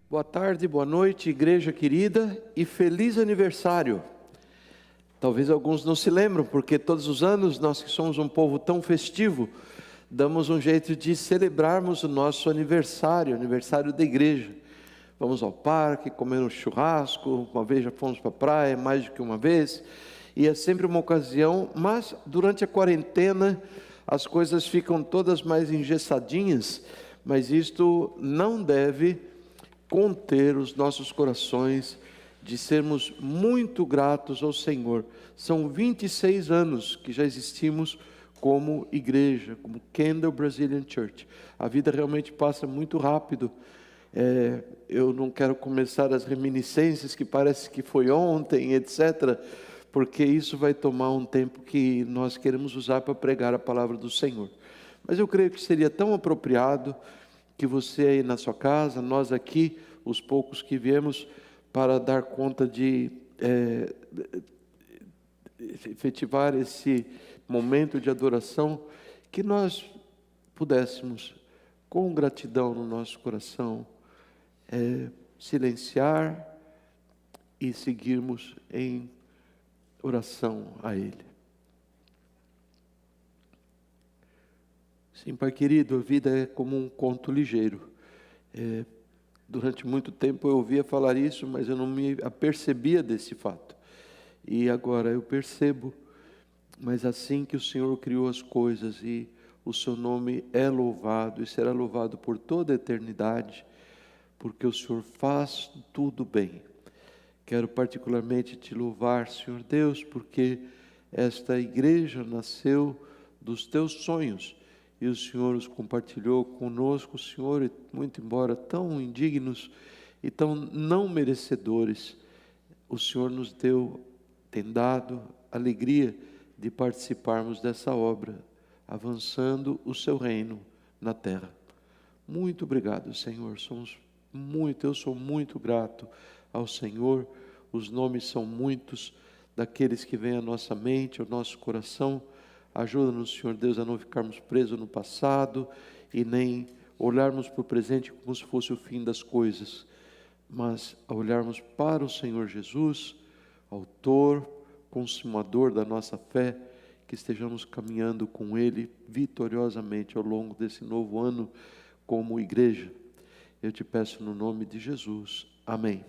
Boa tarde, boa noite, igreja querida, e feliz aniversário. Talvez alguns não se lembram, porque todos os anos, nós que somos um povo tão festivo, damos um jeito de celebrarmos o nosso aniversário, aniversário da igreja. Vamos ao parque, comer um churrasco, uma vez já fomos para a praia, mais do que uma vez, e é sempre uma ocasião, mas durante a quarentena as coisas ficam todas mais engessadinhas, mas isto não deve conter os nossos corações de sermos muito gratos ao Senhor. São 26 anos que já existimos como igreja, como Kendall Brazilian Church. A vida realmente passa muito rápido. Eu não quero começar as reminiscências que parece que foi ontem, etc., porque isso vai tomar um tempo que nós queremos usar para pregar a palavra do Senhor. Mas eu creio que seria tão apropriado que você aí na sua casa, nós aqui, os poucos que viemos para dar conta de efetivar esse momento de adoração, que nós pudéssemos, com gratidão no nosso coração, silenciar e seguirmos em oração a Ele. Sim, Pai querido, a vida é como um conto ligeiro. Durante muito tempo eu ouvia falar isso, mas eu não me apercebia desse fato. E agora eu percebo, mas assim que o Senhor criou as coisas e o seu nome é louvado e será louvado por toda a eternidade, porque o Senhor faz tudo bem. Quero particularmente te louvar, Senhor Deus, porque esta igreja nasceu dos teus sonhos, e o Senhor os compartilhou conosco, Senhor, muito embora tão indignos e tão não merecedores, o Senhor nos tem dado alegria de participarmos dessa obra, avançando o seu reino na terra. Muito obrigado, Senhor, eu sou muito grato ao Senhor. Os nomes são muitos daqueles que vêm à nossa mente, ao nosso coração. Ajuda-nos, Senhor Deus, a não ficarmos presos no passado e nem olharmos para o presente como se fosse o fim das coisas, mas a olharmos para o Senhor Jesus, autor, consumador da nossa fé, que estejamos caminhando com Ele vitoriosamente ao longo desse novo ano como igreja. Eu te peço no nome de Jesus. Amém.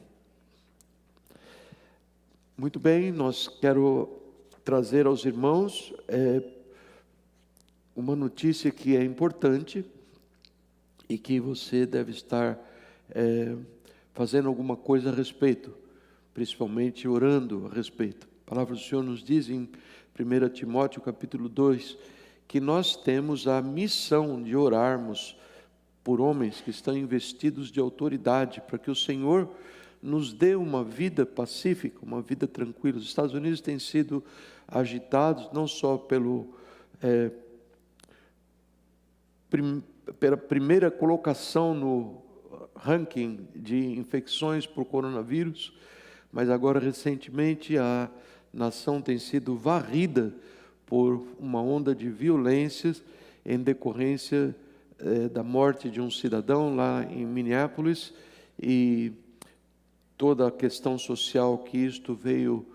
Muito bem, quero trazer aos irmãos uma notícia que é importante e que você deve estar fazendo alguma coisa a respeito, principalmente orando a respeito. A palavra do Senhor nos diz em 1 Timóteo capítulo 2, que nós temos a missão de orarmos por homens que estão investidos de autoridade, para que o Senhor nos dê uma vida pacífica, uma vida tranquila. Os Estados Unidos têm sido agitados não só pela primeira colocação no ranking de infecções por coronavírus, mas agora recentemente a nação tem sido varrida por uma onda de violências em decorrência da morte de um cidadão lá em Minneapolis, e toda a questão social que isto veio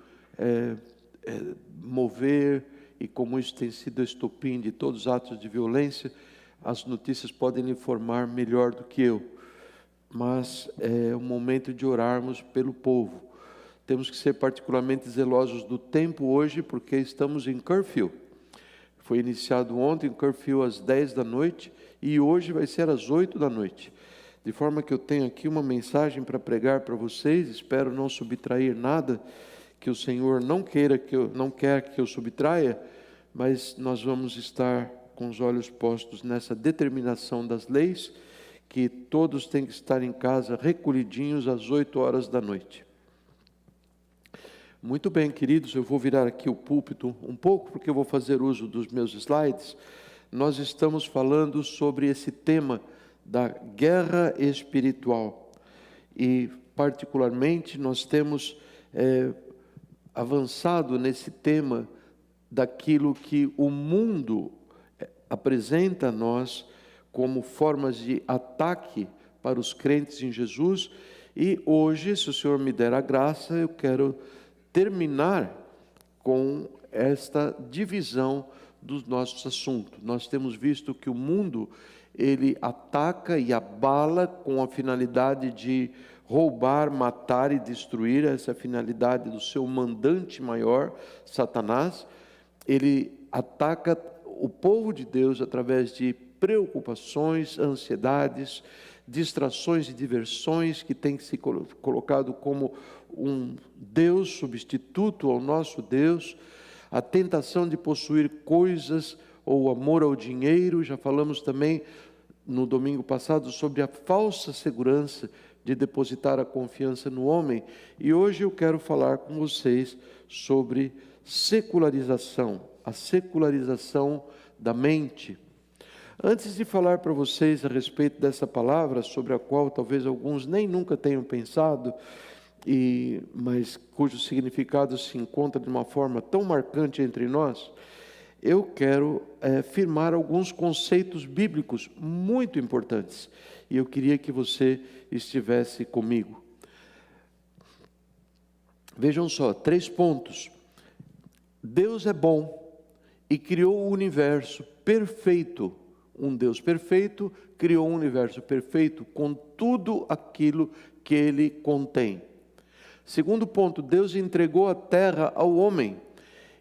mover, e como isso tem sido estopim de todos os atos de violência. As notícias podem lhe informar melhor do que eu, mas é o momento de orarmos pelo povo. Temos que ser particularmente zelosos do tempo hoje, porque estamos em curfew. Foi iniciado ontem o curfew às 10 da noite, e hoje vai ser às 8 da noite. De forma que eu tenho aqui uma mensagem para pregar para vocês, espero não subtrair nada que o Senhor não quer que eu subtraia, mas nós vamos estar com os olhos postos nessa determinação das leis, que todos têm que estar em casa recolhidinhos às 8 horas da noite. Muito bem, queridos, eu vou virar aqui o púlpito um pouco, porque eu vou fazer uso dos meus slides. Nós estamos falando sobre esse tema da guerra espiritual, e particularmente nós temos avançado nesse tema daquilo que o mundo apresenta a nós como formas de ataque para os crentes em Jesus. E hoje, se o Senhor me der a graça, eu quero terminar com esta divisão dos nossos assuntos. Nós temos visto que o mundo, ele ataca e abala com a finalidade de roubar, matar e destruir. Essa é a finalidade do seu mandante maior, Satanás. Ele ataca o povo de Deus através de preocupações, ansiedades, distrações e diversões que tem se colocado como um Deus substituto ao nosso Deus, a tentação de possuir coisas ou amor ao dinheiro. Já falamos também no domingo passado sobre a falsa segurança de depositar a confiança no homem, e hoje eu quero falar com vocês sobre secularização, a secularização da mente. Antes de falar para vocês a respeito dessa palavra, sobre a qual talvez alguns nem nunca tenham pensado, mas cujo significado se encontra de uma forma tão marcante entre nós, eu quero firmar alguns conceitos bíblicos muito importantes, e eu queria que você estivesse comigo. Vejam só, 3 pontos. Deus é bom e criou o universo perfeito. Um Deus perfeito criou um universo perfeito com tudo aquilo que ele contém. Segundo ponto, Deus entregou a terra ao homem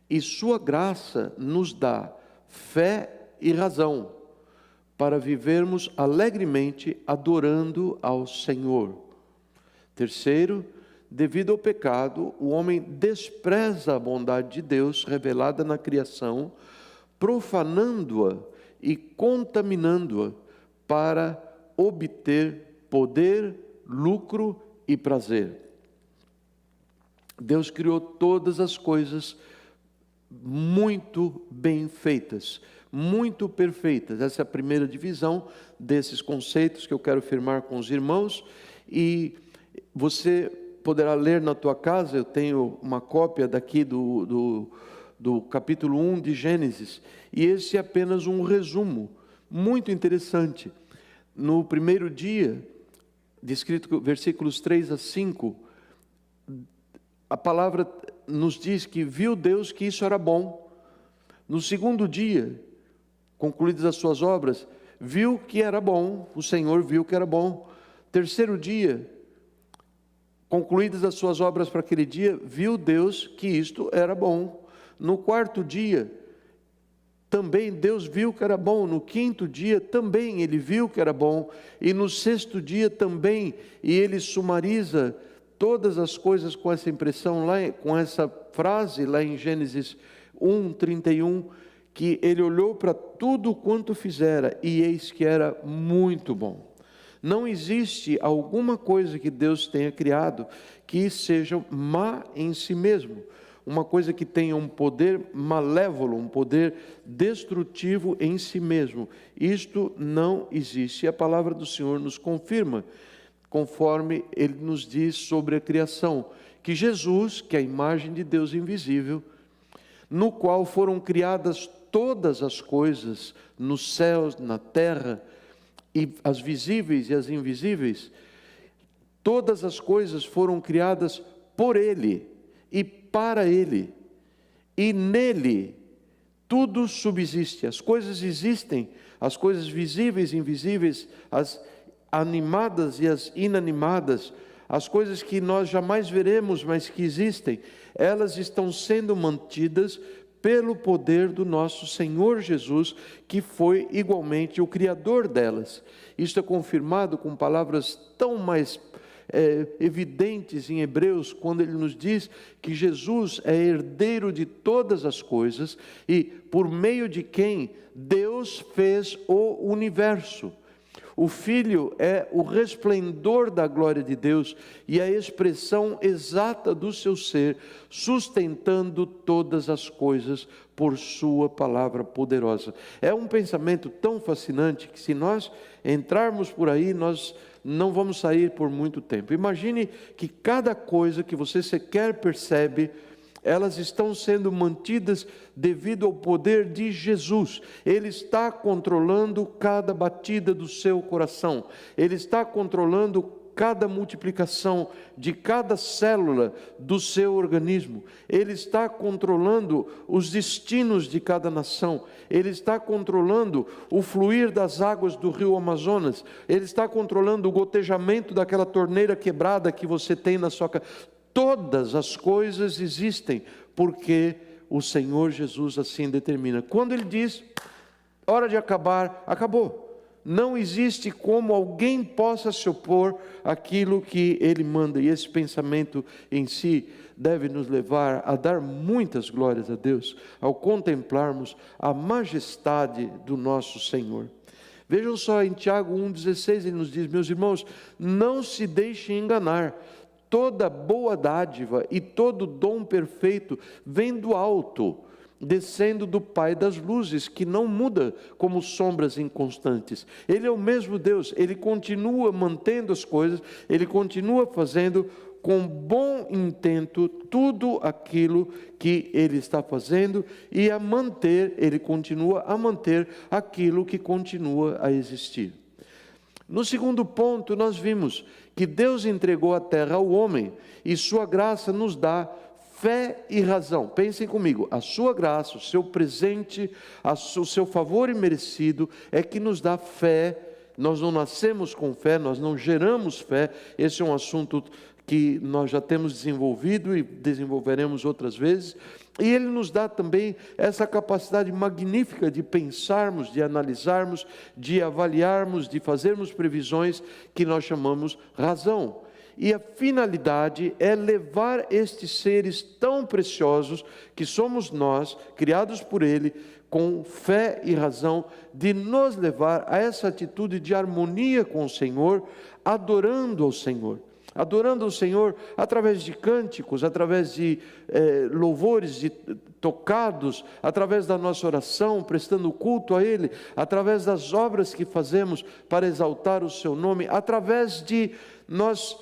e sua graça nos dá fé e razão para vivermos alegremente adorando ao Senhor. Terceiro, devido ao pecado, o homem despreza a bondade de Deus revelada na criação, profanando-a e contaminando-a para obter poder, lucro e prazer. Deus criou todas as coisas muito bem feitas, muito perfeitas. Essa é a primeira divisão desses conceitos que eu quero firmar com os irmãos, e você poderá ler na tua casa. Eu tenho uma cópia daqui do capítulo 1 de Gênesis, e esse é apenas um resumo muito interessante. No primeiro dia, descrito versículos 3 a 5, a palavra nos diz que viu Deus que isso era bom. No segundo dia, concluídas as suas obras, viu que era bom, o Senhor viu que era bom. Terceiro dia, concluídas as suas obras para aquele dia, viu Deus que isto era bom. No quarto dia, também Deus viu que era bom. No quinto dia, também Ele viu que era bom. E no sexto dia também, e Ele sumariza todas as coisas com essa impressão lá, com essa frase lá em Gênesis 1:31, que Ele olhou para tudo quanto fizera, e eis que era muito bom. Não existe alguma coisa que Deus tenha criado que seja má em si mesmo, uma coisa que tenha um poder malévolo, um poder destrutivo em si mesmo. Isto não existe. E a palavra do Senhor nos confirma, conforme Ele nos diz sobre a criação, que Jesus, que é a imagem de Deus invisível, no qual foram criadas todas as coisas, nos céus, na terra, e as visíveis e as invisíveis, todas as coisas foram criadas por Ele e para Ele, e nele tudo subsiste. As coisas existem, as coisas visíveis e invisíveis, as animadas e as inanimadas, as coisas que nós jamais veremos, mas que existem, elas estão sendo mantidas pelo poder do nosso Senhor Jesus, que foi igualmente o Criador delas. Isto é confirmado com palavras tão mais evidentes em Hebreus, quando ele nos diz que Jesus é herdeiro de todas as coisas e por meio de quem Deus fez o universo. O Filho é o resplendor da glória de Deus e a expressão exata do seu ser, sustentando todas as coisas por sua palavra poderosa. É um pensamento tão fascinante que, se nós entrarmos por aí, nós não vamos sair por muito tempo. Imagine que cada coisa que você sequer percebe elas estão sendo mantidas devido ao poder de Jesus. Ele está controlando cada batida do seu coração, Ele está controlando cada multiplicação de cada célula do seu organismo. Ele está controlando os destinos de cada nação. Ele está controlando o fluir das águas do rio Amazonas. Ele está controlando o gotejamento daquela torneira quebrada que você tem na sua casa. Todas as coisas existem porque o Senhor Jesus assim determina. Quando Ele diz, hora de acabar, acabou. Não existe como alguém possa se opor àquilo que Ele manda. E esse pensamento em si deve nos levar a dar muitas glórias a Deus, ao contemplarmos a majestade do nosso Senhor. Vejam só, em Tiago 1,16 ele nos diz, meus irmãos, não se deixem enganar. Toda boa dádiva e todo dom perfeito vem do alto, descendo do Pai das luzes, que não muda como sombras inconstantes. Ele é o mesmo Deus, Ele continua mantendo as coisas, Ele continua fazendo com bom intento tudo aquilo que Ele está fazendo e Ele continua a manter aquilo que continua a existir. No segundo ponto, nós vimos que Deus entregou a terra ao homem e sua graça nos dá fé e razão. Pensem comigo, a sua graça, o seu presente, o seu favor imerecido é que nos dá fé. Nós não nascemos com fé, nós não geramos fé. Esse é um assunto que nós já temos desenvolvido e desenvolveremos outras vezes. E Ele nos dá também essa capacidade magnífica de pensarmos, de analisarmos, de avaliarmos, de fazermos previsões que nós chamamos razão. E a finalidade é levar estes seres tão preciosos que somos nós, criados por Ele, com fé e razão, de nos levar a essa atitude de harmonia com o Senhor, adorando ao Senhor. Adorando o Senhor através de cânticos, através de louvores, de tocados, através da nossa oração, prestando culto a Ele, através das obras que fazemos para exaltar o Seu nome, através de nós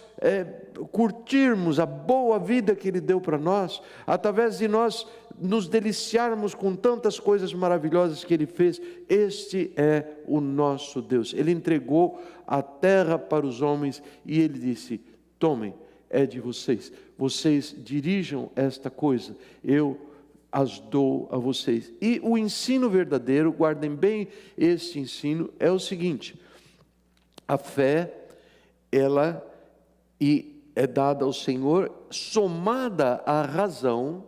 curtirmos a boa vida que Ele deu para nós, através de nós nos deliciarmos com tantas coisas maravilhosas que Ele fez. Este é o nosso Deus. Ele entregou a terra para os homens e Ele disse, tomem, é de vocês, vocês dirijam esta coisa, eu as dou a vocês. E o ensino verdadeiro, guardem bem este ensino, é o seguinte, a fé, ela é dada ao Senhor, somada à razão,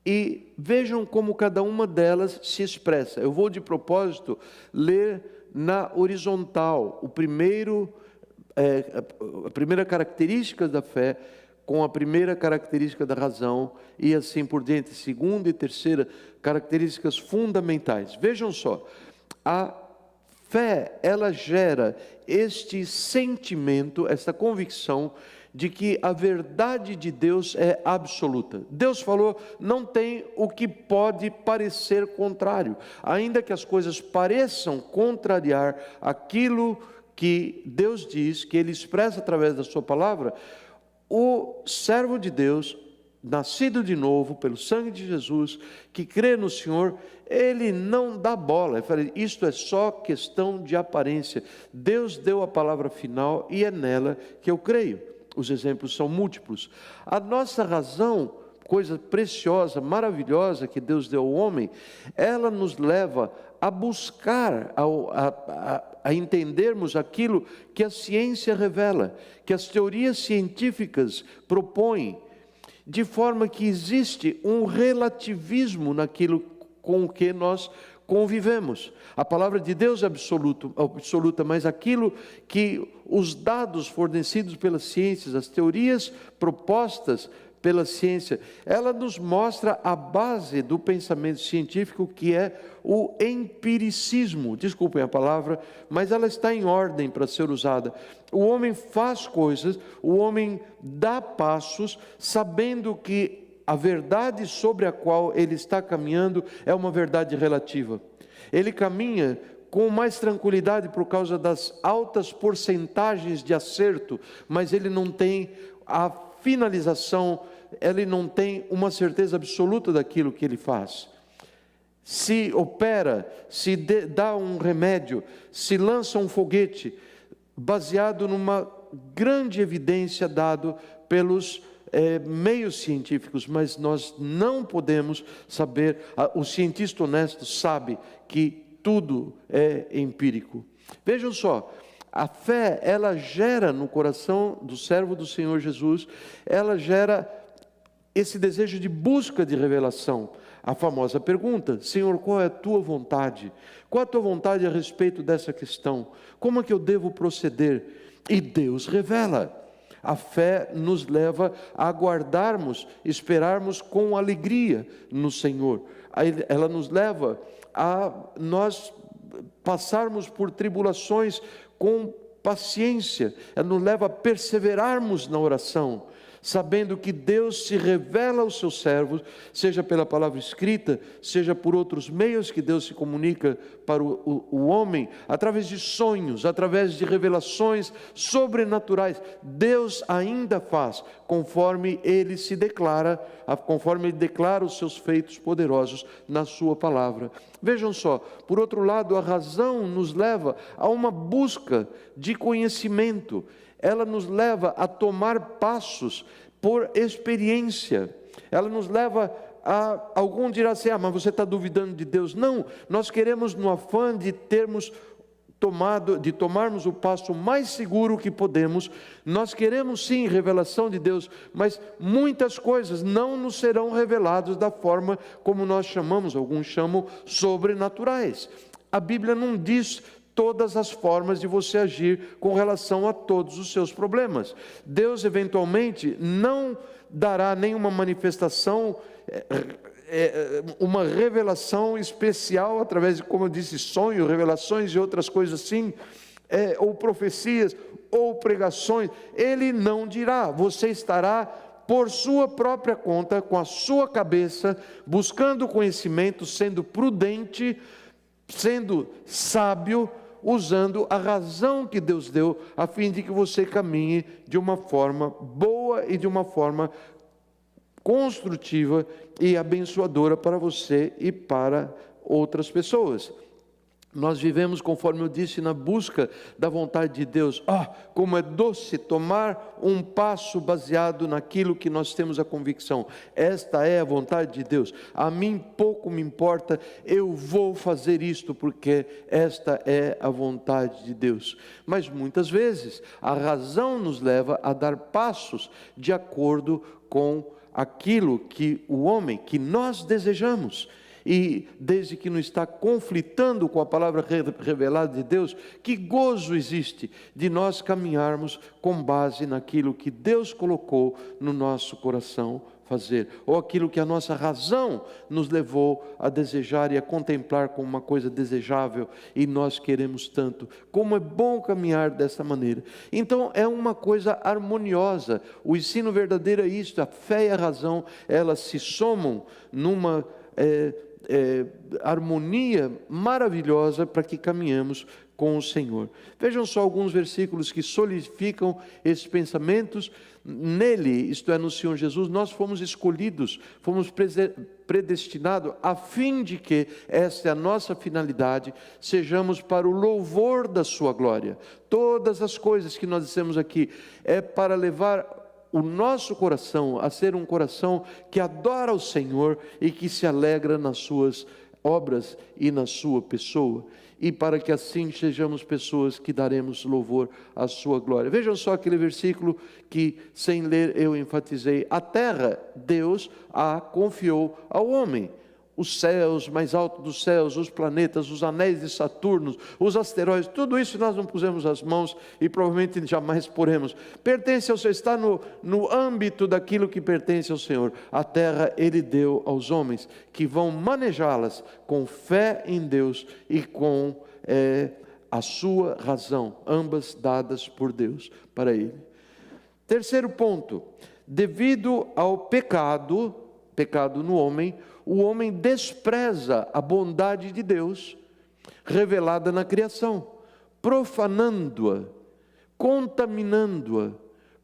e vejam como cada uma delas se expressa. Eu vou de propósito ler na horizontal, a primeira característica da fé com a primeira característica da razão e assim por diante, segunda e terceira características fundamentais. Vejam só, a fé, ela gera este sentimento, esta convicção de que a verdade de Deus é absoluta. Deus falou, não tem o que pode parecer contrário, ainda que as coisas pareçam contrariar aquilo que Deus diz, que Ele expressa através da sua palavra. O servo de Deus, nascido de novo pelo sangue de Jesus, que crê no Senhor, ele não dá bola. Ele fala, isto é só questão de aparência. Deus deu a palavra final e é nela que eu creio. Os exemplos são múltiplos. A nossa razão, coisa preciosa, maravilhosa que Deus deu ao homem, ela nos leva a buscar, a entendermos aquilo que a ciência revela, que as teorias científicas propõem, de forma que existe um relativismo naquilo com o que nós convivemos. A palavra de Deus é absoluta, mas aquilo que os dados fornecidos pelas ciências, as teorias propostas pela ciência, ela nos mostra a base do pensamento científico, que é o empiricismo. Desculpem a palavra, mas ela está em ordem para ser usada. O homem faz coisas, o homem dá passos, sabendo que a verdade sobre a qual ele está caminhando é uma verdade relativa. Ele caminha com mais tranquilidade por causa das altas porcentagens de acerto, mas ele não tem a finalização ele não tem uma certeza absoluta daquilo que ele faz. Se opera, se dá um remédio, se lança um foguete, baseado numa grande evidência dado pelos meios científicos, mas nós não podemos saber, o cientista honesto sabe que tudo é empírico. Vejam só, a fé, ela gera no coração do servo do Senhor Jesus, ela gera esse desejo de busca de revelação. A famosa pergunta: Senhor, qual é a tua vontade? Qual a tua vontade a respeito dessa questão? Como é que eu devo proceder? E Deus revela. A fé nos leva a aguardarmos, esperarmos com alegria no Senhor. Ela nos leva a nós passarmos por tribulações com paciência. Ela nos leva a perseverarmos na oração, sabendo que Deus se revela aos seus servos, seja pela palavra escrita, seja por outros meios que Deus se comunica para o homem, através de sonhos, através de revelações sobrenaturais. Deus ainda faz, conforme Ele se declara, conforme Ele declara os seus feitos poderosos na sua palavra. Vejam só, por outro lado, a razão nos leva a uma busca de conhecimento. Ela nos leva a tomar passos por experiência. Ela nos leva a... Algum dirá assim: mas você está duvidando de Deus. Não, nós queremos, no afã de tomarmos o passo mais seguro que podemos, nós queremos sim revelação de Deus, mas muitas coisas não nos serão reveladas da forma como nós chamamos, alguns chamam sobrenaturais. A Bíblia não diz todas as formas de você agir com relação a todos os seus problemas. Deus eventualmente não dará nenhuma manifestação, uma revelação especial através de, como eu disse, sonhos, revelações e outras coisas assim, ou profecias, ou pregações. Ele não dirá, você estará por sua própria conta, com a sua cabeça, buscando conhecimento, sendo prudente, sendo sábio, usando a razão que Deus deu, a fim de que você caminhe de uma forma boa e de uma forma construtiva e abençoadora para você e para outras pessoas. Nós vivemos, conforme eu disse, na busca da vontade de Deus. Como é doce tomar um passo baseado naquilo que nós temos a convicção. Esta é a vontade de Deus. A mim pouco me importa, eu vou fazer isto porque esta é a vontade de Deus. Mas muitas vezes a razão nos leva a dar passos de acordo com aquilo que o homem, que nós desejamos. E desde que não está conflitando com a palavra revelada de Deus, que gozo existe de nós caminharmos com base naquilo que Deus colocou no nosso coração fazer, ou aquilo que a nossa razão nos levou a desejar e a contemplar como uma coisa desejável, e nós queremos tanto. Como é bom caminhar dessa maneira. Então é uma coisa harmoniosa. O ensino verdadeiro é isto: a fé e a razão, elas se somam numa harmonia maravilhosa para que caminhemos com o Senhor. Vejam só alguns versículos que solidificam esses pensamentos. Nele, isto é, no Senhor Jesus, nós fomos escolhidos, fomos predestinados, a fim de que, esta é a nossa finalidade, sejamos para o louvor da sua glória. Todas as coisas que nós dissemos aqui é para levar o nosso coração a ser um coração que adora o Senhor e que se alegra nas suas obras e na sua pessoa, e para que assim sejamos pessoas que daremos louvor à sua glória. Vejam só aquele versículo que, sem ler, eu enfatizei: a terra Deus a confiou ao homem. Os céus, mais alto dos céus, os planetas, os anéis de Saturno, os asteroides, tudo isso nós não pusemos as mãos e provavelmente jamais poremos. Pertence ao Senhor, está no âmbito daquilo que pertence ao Senhor. A terra Ele deu aos homens, que vão manejá-las com fé em Deus e com a sua razão, ambas dadas por Deus para Ele. Terceiro ponto: devido ao pecado no homem, o homem despreza a bondade de Deus revelada na criação, profanando-a, contaminando-a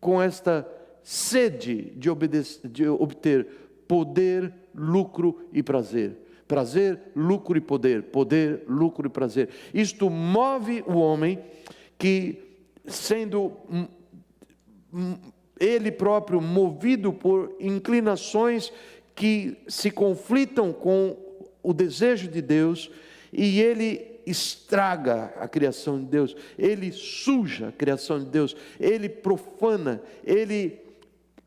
com esta sede de obter poder, lucro e prazer. Prazer, lucro e poder. Poder, lucro e prazer. Isto move o homem que, sendo ele próprio movido por inclinações que se conflitam com o desejo de Deus, e ele estraga a criação de Deus, ele suja a criação de Deus, ele profana, ele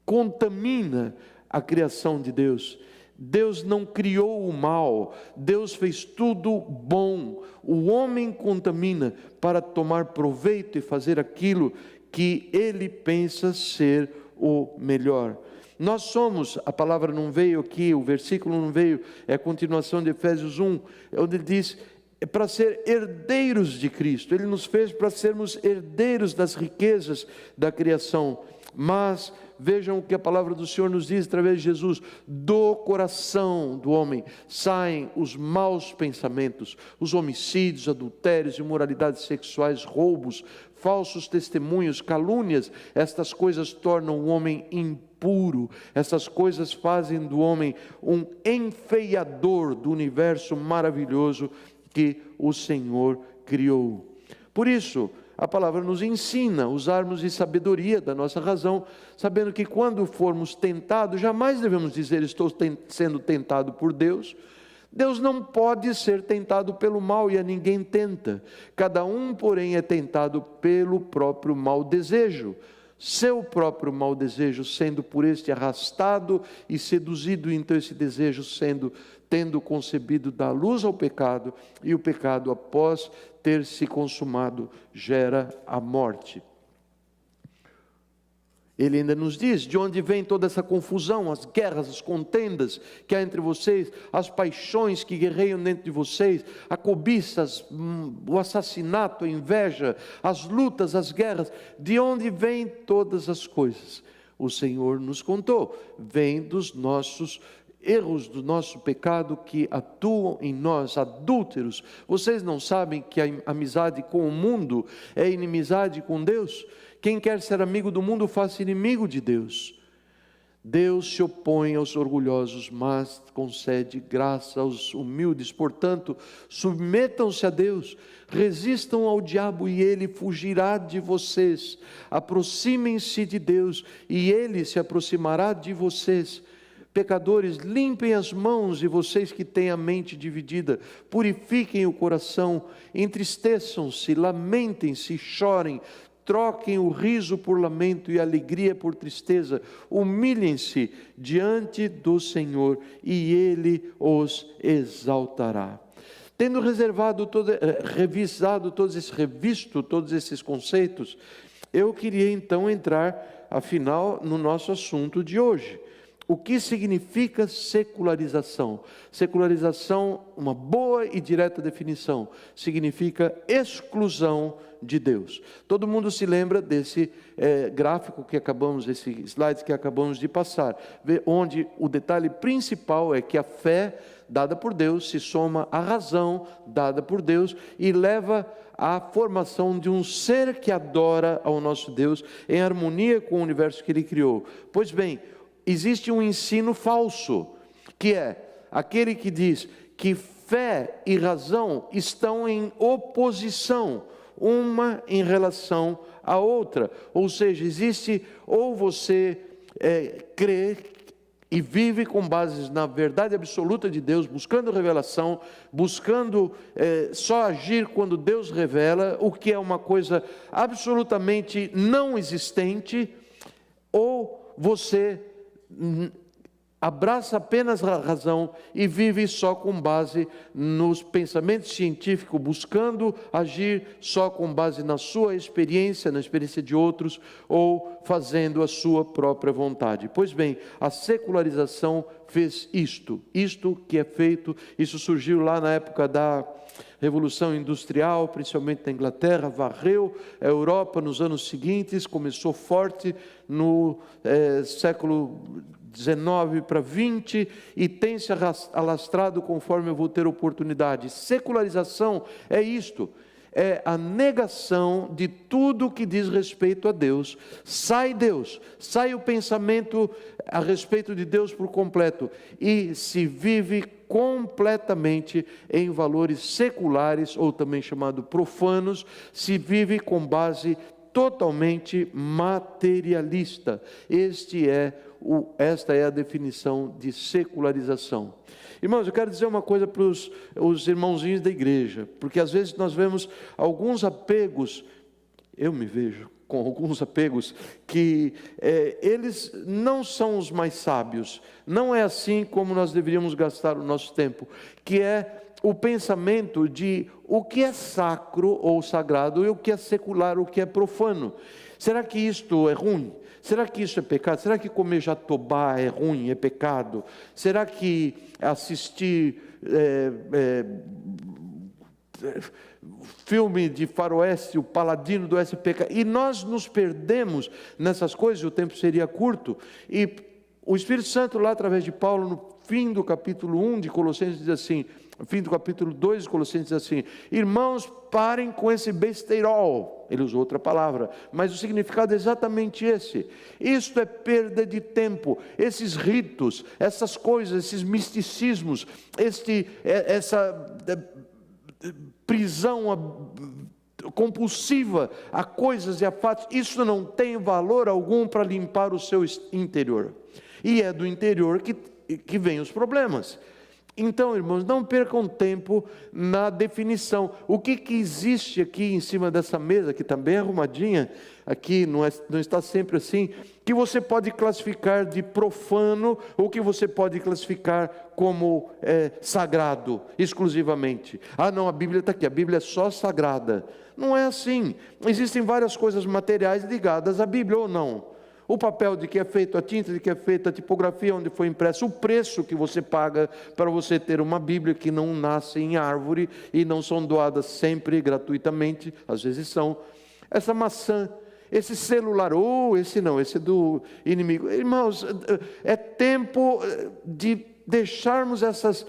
contamina a criação de Deus. Deus não criou o mal, Deus fez tudo bom. O homem contamina para tomar proveito e fazer aquilo que ele pensa ser o melhor. Nós somos, a palavra não veio aqui, o versículo não veio, é a continuação de Efésios 1, onde ele diz, é para ser herdeiros de Cristo. Ele nos fez para sermos herdeiros das riquezas da criação. Mas vejam o que a palavra do Senhor nos diz através de Jesus: do coração do homem saem os maus pensamentos, os homicídios, adultérios, imoralidades sexuais, roubos, falsos testemunhos, calúnias. Estas coisas tornam o homem impuro, essas coisas fazem do homem um enfeiador do universo maravilhoso que o Senhor criou. Por isso, a palavra nos ensina a usarmos de sabedoria da nossa razão, sabendo que quando formos tentados, jamais devemos dizer estou sendo tentado por Deus. Deus não pode ser tentado pelo mal, e a ninguém tenta. Cada um, porém, é tentado pelo próprio mau desejo. Seu próprio mau desejo sendo por este arrastado e seduzido, então esse desejo tendo concebido dá luz ao pecado, e o pecado, após ter se consumado, gera a morte. Ele ainda nos diz de onde vem toda essa confusão, as guerras, as contendas que há entre vocês, as paixões que guerreiam dentro de vocês, a cobiça, o assassinato, a inveja, as lutas, as guerras. De onde vêm todas as coisas? O Senhor nos contou, vem dos nossos erros, do nosso pecado que atuam em nós, adúlteros. Vocês não sabem que a amizade com o mundo é inimizade com Deus? Quem quer ser amigo do mundo, faça inimigo de Deus. Deus se opõe aos orgulhosos, mas concede graça aos humildes. Portanto, submetam-se a Deus, resistam ao diabo e ele fugirá de vocês. Aproximem-se de Deus e ele se aproximará de vocês. Pecadores, limpem as mãos, e vocês que têm a mente dividida, purifiquem o coração, entristeçam-se, lamentem-se, chorem. Troquem o riso por lamento e a alegria por tristeza. Humilhem-se diante do Senhor e Ele os exaltará. Tendo revisto todos esses conceitos, eu queria então entrar, afinal, no nosso assunto de hoje. O que significa secularização? Secularização, uma boa e direta definição, significa exclusão de Deus. Todo mundo se lembra desse gráfico esse slide que acabamos de passar, onde o detalhe principal é que a fé dada por Deus se soma à razão dada por Deus e leva à formação de um ser que adora ao nosso Deus em harmonia com o universo que Ele criou. Pois bem, existe um ensino falso, que é aquele que diz que fé e razão estão em oposição, uma em relação à outra. Ou seja, existe ou você crê e vive com bases na verdade absoluta de Deus, buscando revelação, buscando só agir quando Deus revela, o que é uma coisa absolutamente não existente, ou você abraça apenas a razão e vive só com base nos pensamentos científicos, buscando agir só com base na sua experiência, na experiência de outros, ou fazendo a sua própria vontade. Pois bem, a secularização fez isto que é feito, isso surgiu lá na época da Revolução Industrial, principalmente na Inglaterra, varreu a Europa nos anos seguintes, começou forte no século 19 para 20 e tem se alastrado conforme eu vou ter oportunidade. Secularização é isto, é a negação de tudo que diz respeito a Deus. Sai o pensamento a respeito de Deus por completo e se vive completamente em valores seculares, ou também chamado profanos, se vive com base totalmente materialista. Esta é a definição de secularização. Irmãos, eu quero dizer uma coisa para os irmãozinhos da igreja, porque às vezes nós vemos alguns apegos, eu me vejo com alguns apegos, que eles não são os mais sábios, não é assim como nós deveríamos gastar o nosso tempo, que é o pensamento de o que é sacro ou sagrado e o que é secular, o que é profano. Será que isto é ruim? Será que isso é pecado? Será que comer jatobá é ruim, é pecado? Será que assistir filme de faroeste, o Paladino do SPK, e nós nos perdemos nessas coisas, o tempo seria curto, e o Espírito Santo lá através de Paulo, no fim do capítulo 1 de Colossenses diz assim, no fim do capítulo 2 de Colossenses diz assim, irmãos, parem com esse besteirol, ele usou outra palavra, mas o significado é exatamente esse, isto é perda de tempo, esses ritos, essas coisas, esses misticismos, essa prisão compulsiva a coisas e a fatos, isso não tem valor algum para limpar o seu interior, e é do interior que vem os problemas. Então, irmãos, não percam tempo na definição. O que existe aqui em cima dessa mesa, que está bem arrumadinha, aqui não está sempre assim, que você pode classificar de profano, ou que você pode classificar como sagrado, exclusivamente. Ah não, a Bíblia está aqui, a Bíblia é só sagrada. Não é assim, existem várias coisas materiais ligadas à Bíblia ou não. O papel de que é feito, a tinta de que é feita, a tipografia onde foi impresso, o preço que você paga para você ter uma Bíblia que não nasce em árvore e não são doadas sempre gratuitamente, às vezes são. Essa maçã, esse celular, esse não, esse é do inimigo. Irmãos, é tempo de deixarmos essas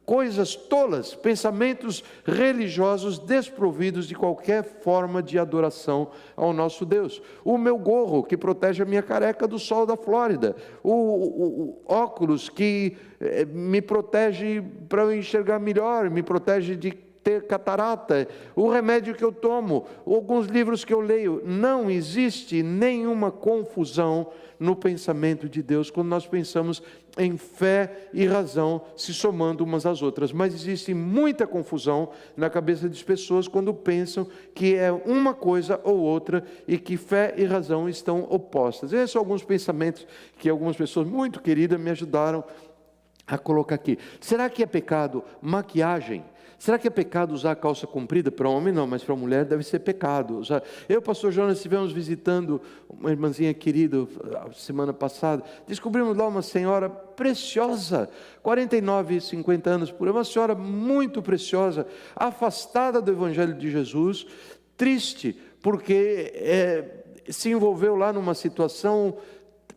coisas tolas, pensamentos religiosos desprovidos de qualquer forma de adoração ao nosso Deus. O meu gorro que protege a minha careca do sol da Flórida, o óculos que me protege para eu enxergar melhor, me protege de ter catarata, o remédio que eu tomo, alguns livros que eu leio. Não existe nenhuma confusão no pensamento de Deus quando nós pensamos em fé e razão se somando umas às outras, mas existe muita confusão na cabeça das pessoas quando pensam que é uma coisa ou outra e que fé e razão estão opostas. Esses são alguns pensamentos que algumas pessoas muito queridas me ajudaram a colocar aqui. Será que é pecado maquiagem? Será que é pecado usar calça comprida? Para homem não, mas para mulher deve ser pecado. Eu e o pastor Jonas estivemos visitando uma irmãzinha querida semana passada, descobrimos lá uma senhora preciosa, 49, 50 anos por aí, uma senhora muito preciosa, afastada do Evangelho de Jesus, triste, porque se envolveu lá numa situação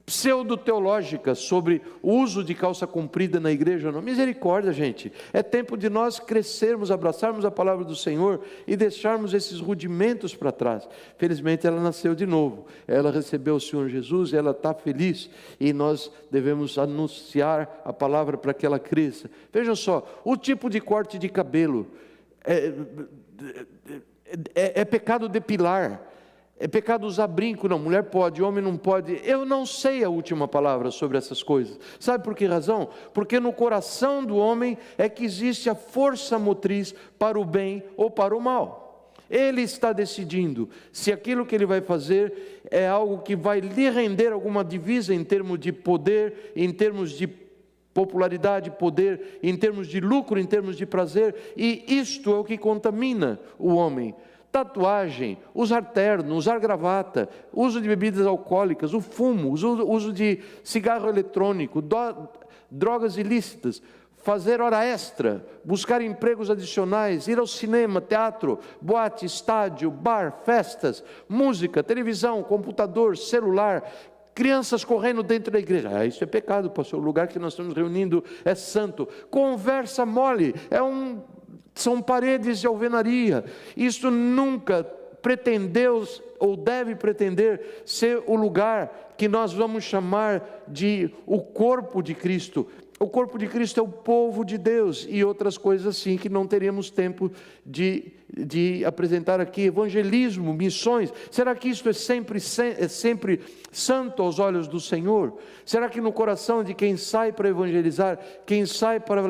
pseudo-teológica sobre o uso de calça comprida na igreja. Não, misericórdia, gente, é tempo de nós crescermos, abraçarmos a palavra do Senhor e deixarmos esses rudimentos para trás. Felizmente ela nasceu de novo, ela recebeu o Senhor Jesus e ela está feliz, e nós devemos anunciar a palavra para que ela cresça. Vejam só, o tipo de corte de cabelo, é pecado depilar, é pecado usar brinco, não, mulher pode, homem não pode. Eu não sei a última palavra sobre essas coisas. Sabe por que razão? Porque no coração do homem é que existe a força motriz para o bem ou para o mal. Ele está decidindo se aquilo que ele vai fazer é algo que vai lhe render alguma divisa em termos de poder, em termos de popularidade, poder, em termos de lucro, em termos de prazer, e isto é o que contamina o homem. Tatuagem, usar terno, usar gravata, uso de bebidas alcoólicas, o fumo, uso de cigarro eletrônico, drogas ilícitas, fazer hora extra, buscar empregos adicionais, ir ao cinema, teatro, boate, estádio, bar, festas, música, televisão, computador, celular, crianças correndo dentro da igreja. Isso é pecado, pastor, o lugar que nós estamos reunindo é santo. Conversa mole, são paredes de alvenaria. Isso nunca pretendeu ou deve pretender ser o lugar que nós vamos chamar de o corpo de Cristo. O corpo de Cristo é o povo de Deus e outras coisas assim que não teríamos tempo de apresentar aqui. Evangelismo, missões, será que isto é sempre santo aos olhos do Senhor? Será que no coração de quem sai para evangelizar, quem sai para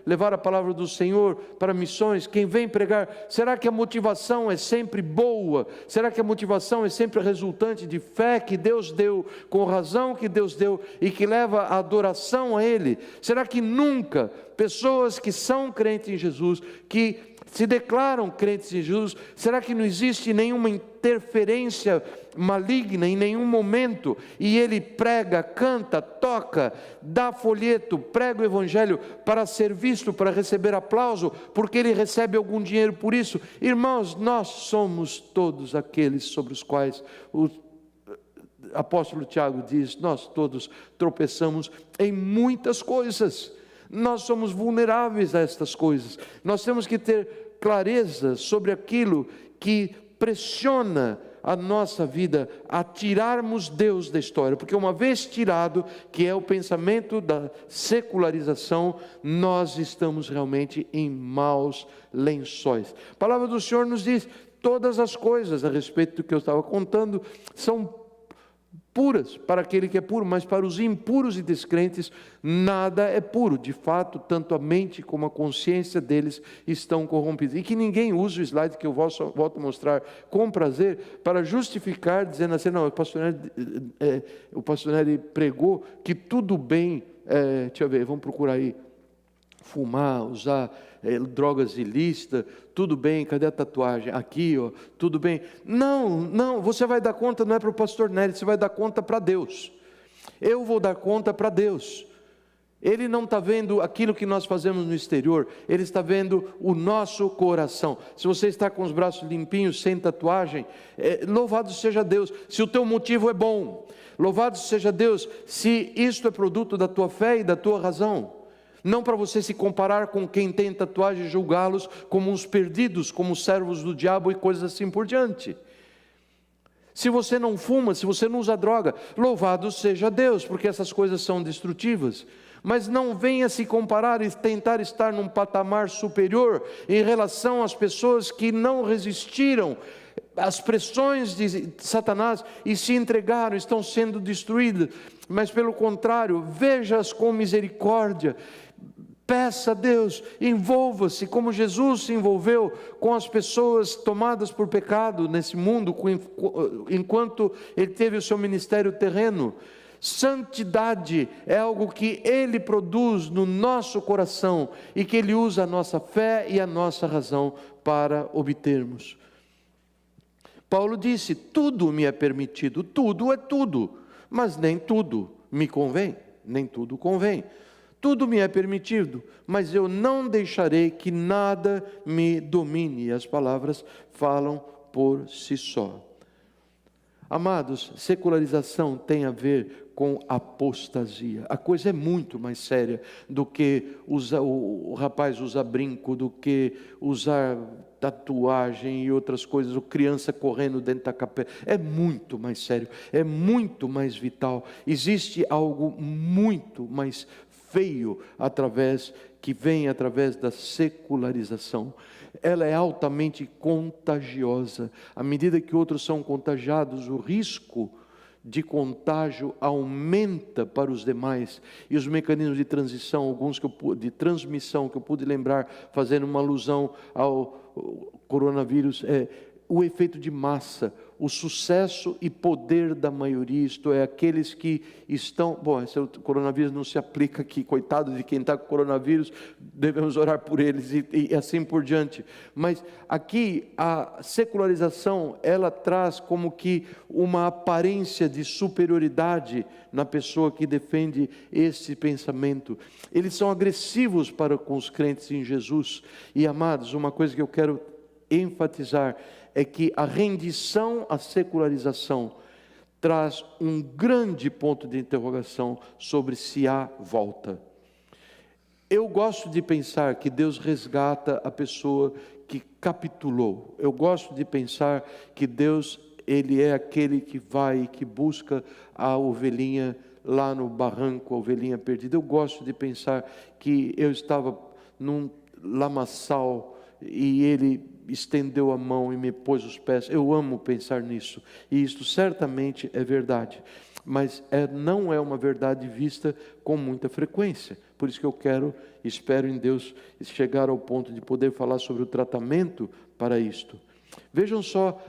levar a palavra do Senhor para missões, quem vem pregar, será que a motivação é sempre boa? Será que a motivação é sempre resultante de fé que Deus deu, com razão que Deus deu e que leva a adoração a Ele? Será que nunca pessoas que são crentes em Jesus, que se declaram crentes em Jesus, será que não existe nenhuma interferência maligna em nenhum momento? E ele prega, canta, toca, dá folheto, prega o evangelho para ser visto, para receber aplauso, porque ele recebe algum dinheiro por isso. Irmãos, nós somos todos aqueles sobre os quais o apóstolo Tiago diz: nós todos tropeçamos em muitas coisas. Nós somos vulneráveis a estas coisas. Nós temos que ter clareza sobre aquilo que pressiona a nossa vida a tirarmos Deus da história, porque uma vez tirado, que é o pensamento da secularização, nós estamos realmente em maus lençóis. A palavra do Senhor nos diz: todas as coisas a respeito do que eu estava contando são puras para aquele que é puro, mas para os impuros e descrentes nada é puro. De fato, tanto a mente como a consciência deles estão corrompidos. E que ninguém use o slide que eu volto a mostrar com prazer para justificar, dizendo assim: não, o pastor Nery pregou que tudo bem, deixa eu ver, vamos procurar aí, fumar, usar drogas ilícitas, tudo bem, cadê a tatuagem? Aqui, ó, tudo bem. Não, você vai dar conta, não é para o pastor Nery, você vai dar conta para Deus. Eu vou dar conta para Deus. Ele não está vendo aquilo que nós fazemos no exterior, Ele está vendo o nosso coração. Se você está com os braços limpinhos, sem tatuagem, louvado seja Deus. Se o teu motivo é bom, louvado seja Deus. Se isto é produto da tua fé e da tua razão, não para você se comparar com quem tem tatuagem e julgá-los como uns perdidos, como servos do diabo e coisas assim por diante. Se você não fuma, se você não usa droga, louvado seja Deus, porque essas coisas são destrutivas. Mas não venha se comparar e tentar estar num patamar superior em relação às pessoas que não resistiram às pressões de Satanás e se entregaram, estão sendo destruídas. Mas pelo contrário, veja-as com misericórdia. Peça a Deus, envolva-se como Jesus se envolveu com as pessoas tomadas por pecado nesse mundo, enquanto Ele teve o seu ministério terreno. Santidade é algo que Ele produz no nosso coração e que Ele usa a nossa fé e a nossa razão para obtermos. Paulo disse: tudo me é permitido, tudo é tudo, mas nem tudo me convém, nem tudo convém. Tudo me é permitido, mas eu não deixarei que nada me domine. As palavras falam por si só. Amados, secularização tem a ver com apostasia. A coisa é muito mais séria do que o rapaz usar brinco, do que usar tatuagem e outras coisas, ou criança correndo dentro da capela. É muito mais sério, é muito mais vital. Existe algo muito mais feio que vem através da secularização. Ela é altamente contagiosa. À medida que outros são contagiados, o risco de contágio aumenta para os demais. E os mecanismos de transição, alguns de transmissão que eu pude lembrar, fazendo uma alusão ao coronavírus, o efeito de massa, o sucesso e poder da maioria, isto é, aqueles que estão... Bom, esse coronavírus não se aplica aqui, coitado de quem está com coronavírus, devemos orar por eles e assim por diante. Mas aqui a secularização, ela traz como que uma aparência de superioridade na pessoa que defende esse pensamento. Eles são agressivos para com os crentes em Jesus. E amados, uma coisa que eu quero enfatizar é que a rendição à secularização traz um grande ponto de interrogação sobre se há volta. Eu gosto de pensar que Deus resgata a pessoa que capitulou. Eu gosto de pensar que Deus, Ele é aquele que vai e que busca a ovelhinha lá no barranco, a ovelhinha perdida. Eu gosto de pensar que eu estava num lamaçal e Ele estendeu a mão e me pôs os pés. Eu amo pensar nisso, e isto certamente é verdade. Mas não é uma verdade vista com muita frequência. Por isso que eu espero em Deus chegar ao ponto de poder falar sobre o tratamento para isto. Vejam só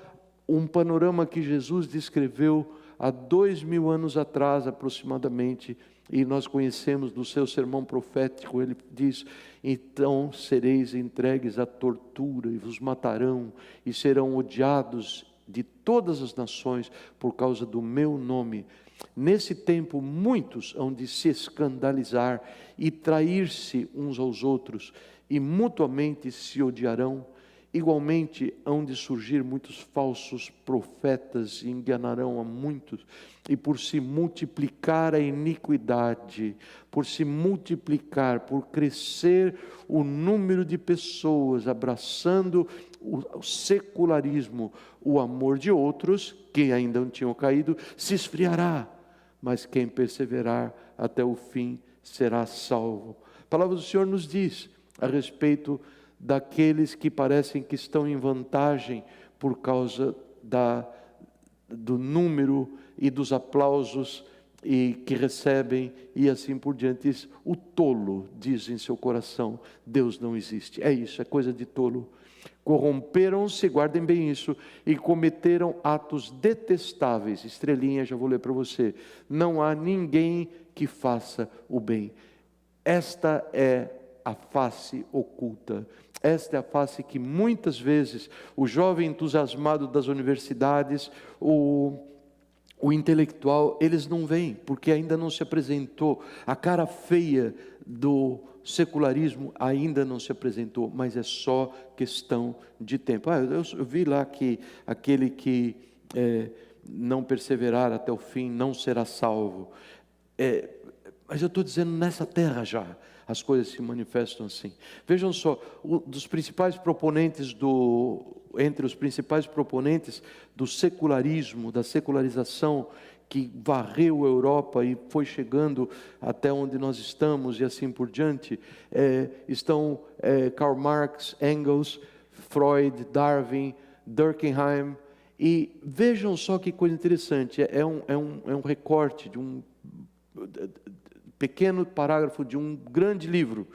um panorama que Jesus descreveu há 2000 anos atrás aproximadamente, e nós conhecemos do seu sermão profético. Ele diz: então sereis entregues à tortura, e vos matarão, e serão odiados de todas as nações por causa do meu nome. Nesse tempo muitos hão de se escandalizar e trair-se uns aos outros, e mutuamente se odiarão. Igualmente hão de surgir muitos falsos profetas e enganarão a muitos. E por se multiplicar a iniquidade, por se multiplicar, por crescer o número de pessoas abraçando o secularismo, o amor de outros que ainda não tinham caído se esfriará, mas quem perseverar até o fim será salvo. A palavra do Senhor nos diz a respeito daqueles que parecem que estão em vantagem por causa do número e dos aplausos e que recebem, e assim por diante. O tolo diz em seu coração: Deus não existe. É isso, é coisa de tolo. Corromperam-se, guardem bem isso, e cometeram atos detestáveis. Estrelinha, já vou ler para você. Não há ninguém que faça o bem. Esta é a face oculta. Esta é a face que muitas vezes o jovem entusiasmado das universidades, o intelectual, eles não veem, porque ainda não se apresentou. A cara feia do secularismo ainda não se apresentou, mas é só questão de tempo. Eu vi lá que aquele que não perseverar até o fim não será salvo. Mas eu estou dizendo, nessa terra já as coisas se manifestam assim. Vejam só, entre os principais proponentes do secularismo, da secularização, que varreu a Europa e foi chegando até onde nós estamos e assim por diante, estão Karl Marx, Engels, Freud, Darwin, Durkheim. E vejam só que coisa interessante, é um recorte de um pequeno parágrafo de um grande livro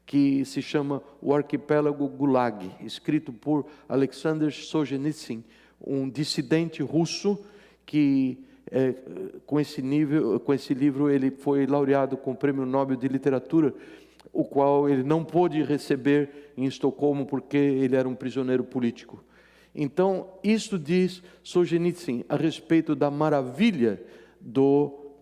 que se chama O Arquipélago Gulag, escrito por Alexander Solzhenitsyn, um dissidente russo que com esse livro ele foi laureado com o Prêmio Nobel de Literatura, o qual ele não pôde receber em Estocolmo porque ele era um prisioneiro político. Então, isto diz Solzhenitsyn a respeito da maravilha do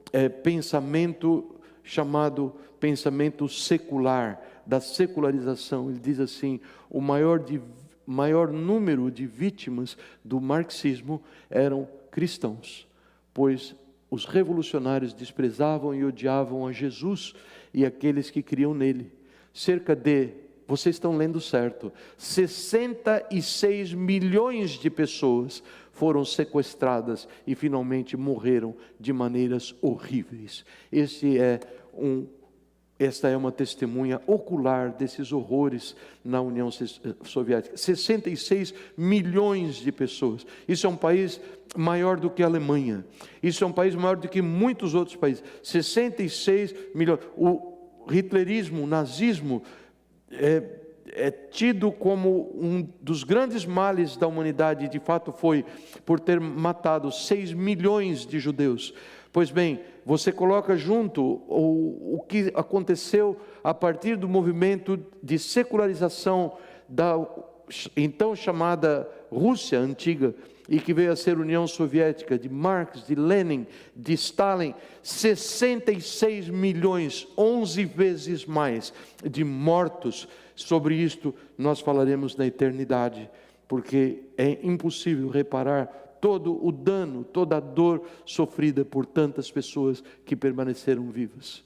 pensamento chamado pensamento secular, da secularização. Ele diz assim: o maior número de vítimas do marxismo eram cristãos, pois os revolucionários desprezavam e odiavam a Jesus e aqueles que criam nele. Vocês estão lendo certo, 66 milhões de pessoas foram sequestradas e finalmente morreram de maneiras horríveis. Esta é uma testemunha ocular desses horrores na União Soviética. 66 milhões de pessoas. Isso é um país maior do que a Alemanha. Isso é um país maior do que muitos outros países. 66 milhões. O hitlerismo, o nazismo, é tido como um dos grandes males da humanidade, e de fato foi, por ter matado 6 milhões de judeus. Pois bem, você coloca junto o que aconteceu a partir do movimento de secularização da então chamada Rússia antiga, e que veio a ser União Soviética, de Marx, de Lenin, de Stalin. 66 milhões, 11 vezes mais de mortos. Sobre isto nós falaremos na eternidade, porque é impossível reparar todo o dano, toda a dor sofrida por tantas pessoas que permaneceram vivas.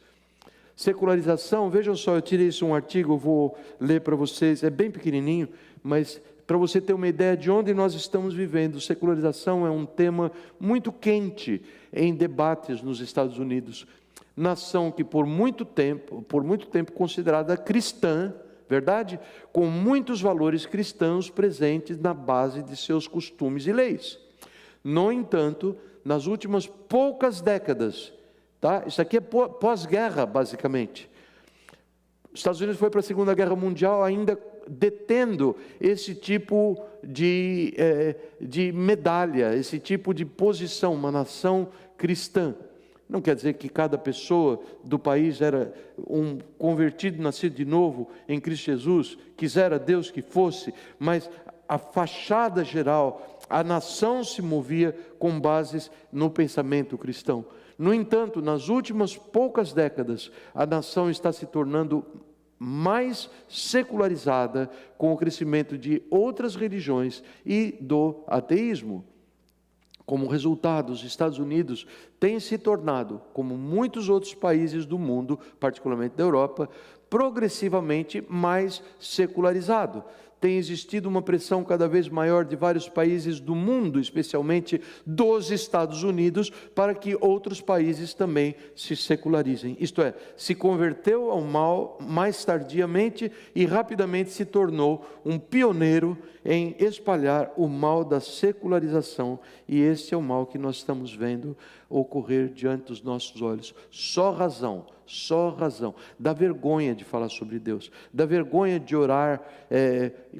Secularização, vejam só, eu tirei isso um artigo, eu vou ler para vocês, é bem pequenininho, mas para você ter uma ideia de onde nós estamos vivendo. Secularização é um tema muito quente em debates nos Estados Unidos. Nação que por muito tempo considerada cristã, verdade? Com muitos valores cristãos presentes na base de seus costumes e leis. No entanto, nas últimas poucas décadas, tá? Isso aqui é pós-guerra, basicamente. Os Estados Unidos foi para a Segunda Guerra Mundial ainda detendo esse tipo de medalha, esse tipo de posição, uma nação cristã. Não quer dizer que cada pessoa do país era um convertido, nascido de novo em Cristo Jesus, quisera Deus que fosse, mas a fachada geral, a nação se movia com bases no pensamento cristão. No entanto, nas últimas poucas décadas, a nação está se tornando mais secularizada com o crescimento de outras religiões e do ateísmo. Como resultado, os Estados Unidos têm se tornado, como muitos outros países do mundo, particularmente da Europa, progressivamente mais secularizado. Tem existido uma pressão cada vez maior de vários países do mundo, especialmente dos Estados Unidos, para que outros países também se secularizem. Isto é, se converteu ao mal mais tardiamente e rapidamente se tornou um pioneiro em espalhar o mal da secularização. E esse é o mal que nós estamos vendo ocorrer diante dos nossos olhos. Só razão. Dá vergonha de falar sobre Deus, dá vergonha de orar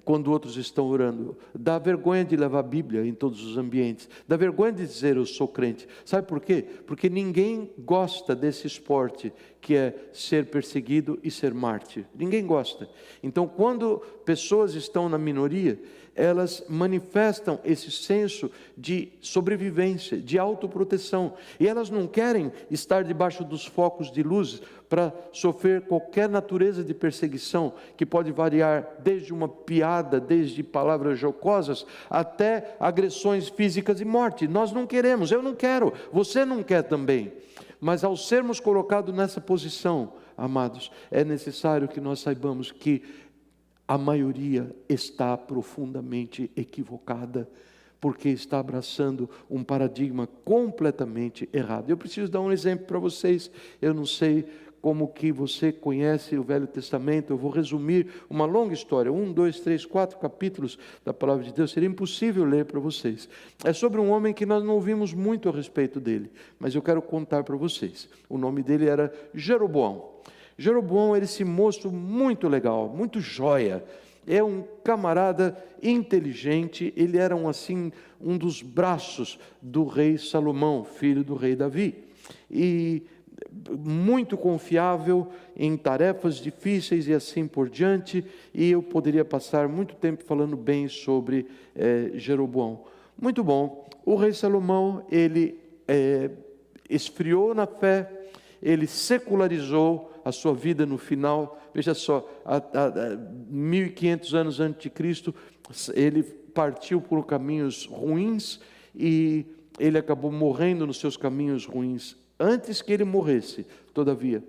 quando outros estão orando, dá vergonha de levar a Bíblia em todos os ambientes, dá vergonha de dizer eu sou crente. Sabe por quê? Porque ninguém gosta desse esporte que é ser perseguido e ser mártir. Ninguém gosta. Então, quando pessoas estão na minoria, elas manifestam esse senso de sobrevivência, de autoproteção, e elas não querem estar debaixo dos focos de luz para sofrer qualquer natureza de perseguição, que pode variar desde uma piada, desde palavras jocosas, até agressões físicas e morte. Nós não queremos, eu não quero, você não quer também. Mas ao sermos colocados nessa posição, amados, é necessário que nós saibamos que a maioria está profundamente equivocada, porque está abraçando um paradigma completamente errado. Eu preciso dar um exemplo para vocês. Eu não sei como que você conhece o Velho Testamento. Eu vou resumir uma longa história, 1, 2, 3, 4 capítulos da Palavra de Deus. Seria impossível ler para vocês. É sobre um homem que nós não ouvimos muito a respeito dele, mas eu quero contar para vocês. O nome dele era Jeroboão. Jeroboão era esse moço muito legal, muito joia. É um camarada inteligente. Ele era um dos braços do rei Salomão, filho do rei Davi. E muito confiável em tarefas difíceis e assim por diante. E eu poderia passar muito tempo falando bem sobre Jeroboão. Muito bom. O rei Salomão, ele esfriou na fé, ele secularizou a sua vida no final. Veja só, 1500 anos antes de Cristo, ele partiu por caminhos ruins e ele acabou morrendo nos seus caminhos ruins. Antes que ele morresse, todavia,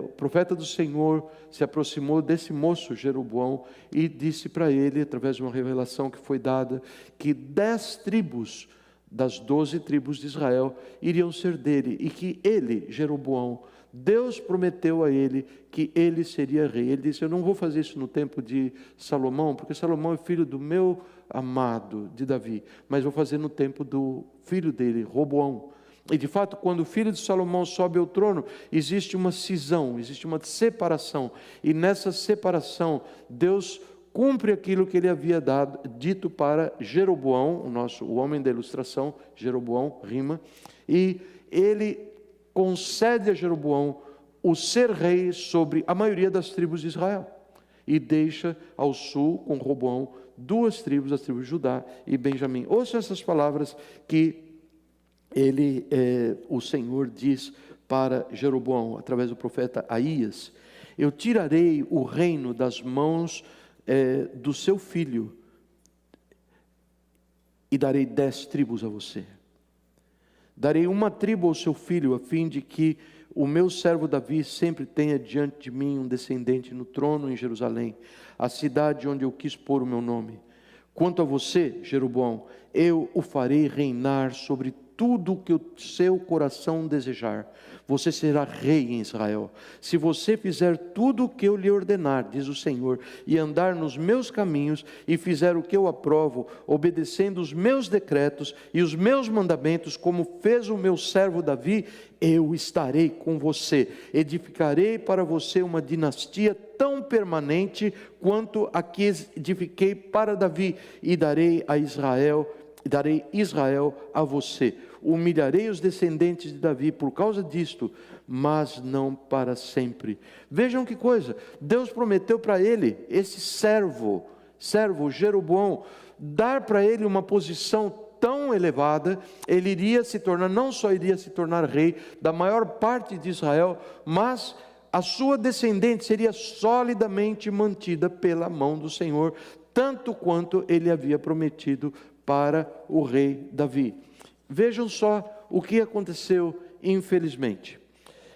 o profeta do Senhor se aproximou desse moço Jeroboão e disse para ele, através de uma revelação que foi dada, que 10 tribos das 12 tribos de Israel iriam ser dele, e que ele, Jeroboão, Deus prometeu a ele que ele seria rei. Ele disse: eu não vou fazer isso no tempo de Salomão, porque Salomão é filho do meu amado, de Davi, mas vou fazer no tempo do filho dele, Roboão. E de fato, quando o filho de Salomão sobe ao trono, existe uma cisão, existe uma separação, e nessa separação, Deus cumpre aquilo que ele havia dito para Jeroboão, o homem da ilustração. Jeroboão rima, e ele concede a Jeroboão o ser rei sobre a maioria das tribos de Israel, e deixa ao sul, com Roboão, 2 tribos, as tribos de Judá e Benjamim. Ouça essas palavras que o Senhor diz para Jeroboão, através do profeta Aías: eu tirarei o reino das mãos do seu filho, e darei 10 tribos a você. Darei uma tribo ao seu filho, a fim de que o meu servo Davi sempre tenha diante de mim um descendente no trono em Jerusalém, a cidade onde eu quis pôr o meu nome. Quanto a você, Jeroboão, eu o farei reinar sobre tudo o que o seu coração desejar. Você será rei em Israel. Se você fizer tudo o que eu lhe ordenar, diz o Senhor, e andar nos meus caminhos, e fizer o que eu aprovo, obedecendo os meus decretos e os meus mandamentos, como fez o meu servo Davi, eu estarei com você. Edificarei para você uma dinastia tão permanente quanto a que edifiquei para Davi, e darei Israel a você. Humilharei os descendentes de Davi por causa disto, mas não para sempre. Vejam que coisa, Deus prometeu para ele, esse servo Jeroboão, dar para ele uma posição tão elevada. Ele iria se tornar, não só iria se tornar rei da maior parte de Israel, mas a sua descendente seria solidamente mantida pela mão do Senhor, tanto quanto ele havia prometido para o rei Davi. Vejam só o que aconteceu, infelizmente.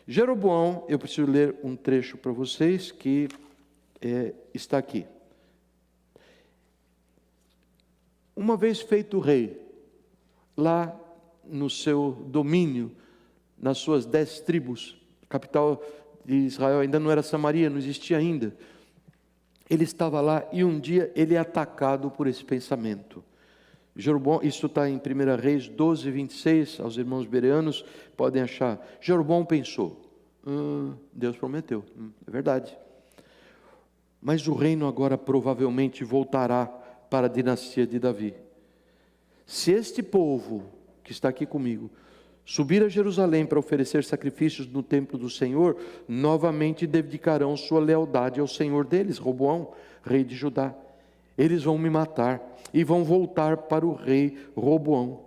Jeroboão, eu preciso ler um trecho para vocês que está aqui. Uma vez feito rei, lá no seu domínio, nas suas 10 tribos, a capital de Israel ainda não era Samaria, não existia ainda. Ele estava lá e um dia ele é atacado por esse pensamento. Jeroboão, isso está em 1 Reis 12, 26, aos irmãos bereanos, podem achar. Jeroboão pensou, Deus prometeu, é verdade. Mas o reino agora provavelmente voltará para a dinastia de Davi. Se este povo, que está aqui comigo, subir a Jerusalém para oferecer sacrifícios no templo do Senhor, novamente dedicarão sua lealdade ao Senhor deles, Roboão, rei de Judá. Eles vão me matar e vão voltar para o rei Roboão.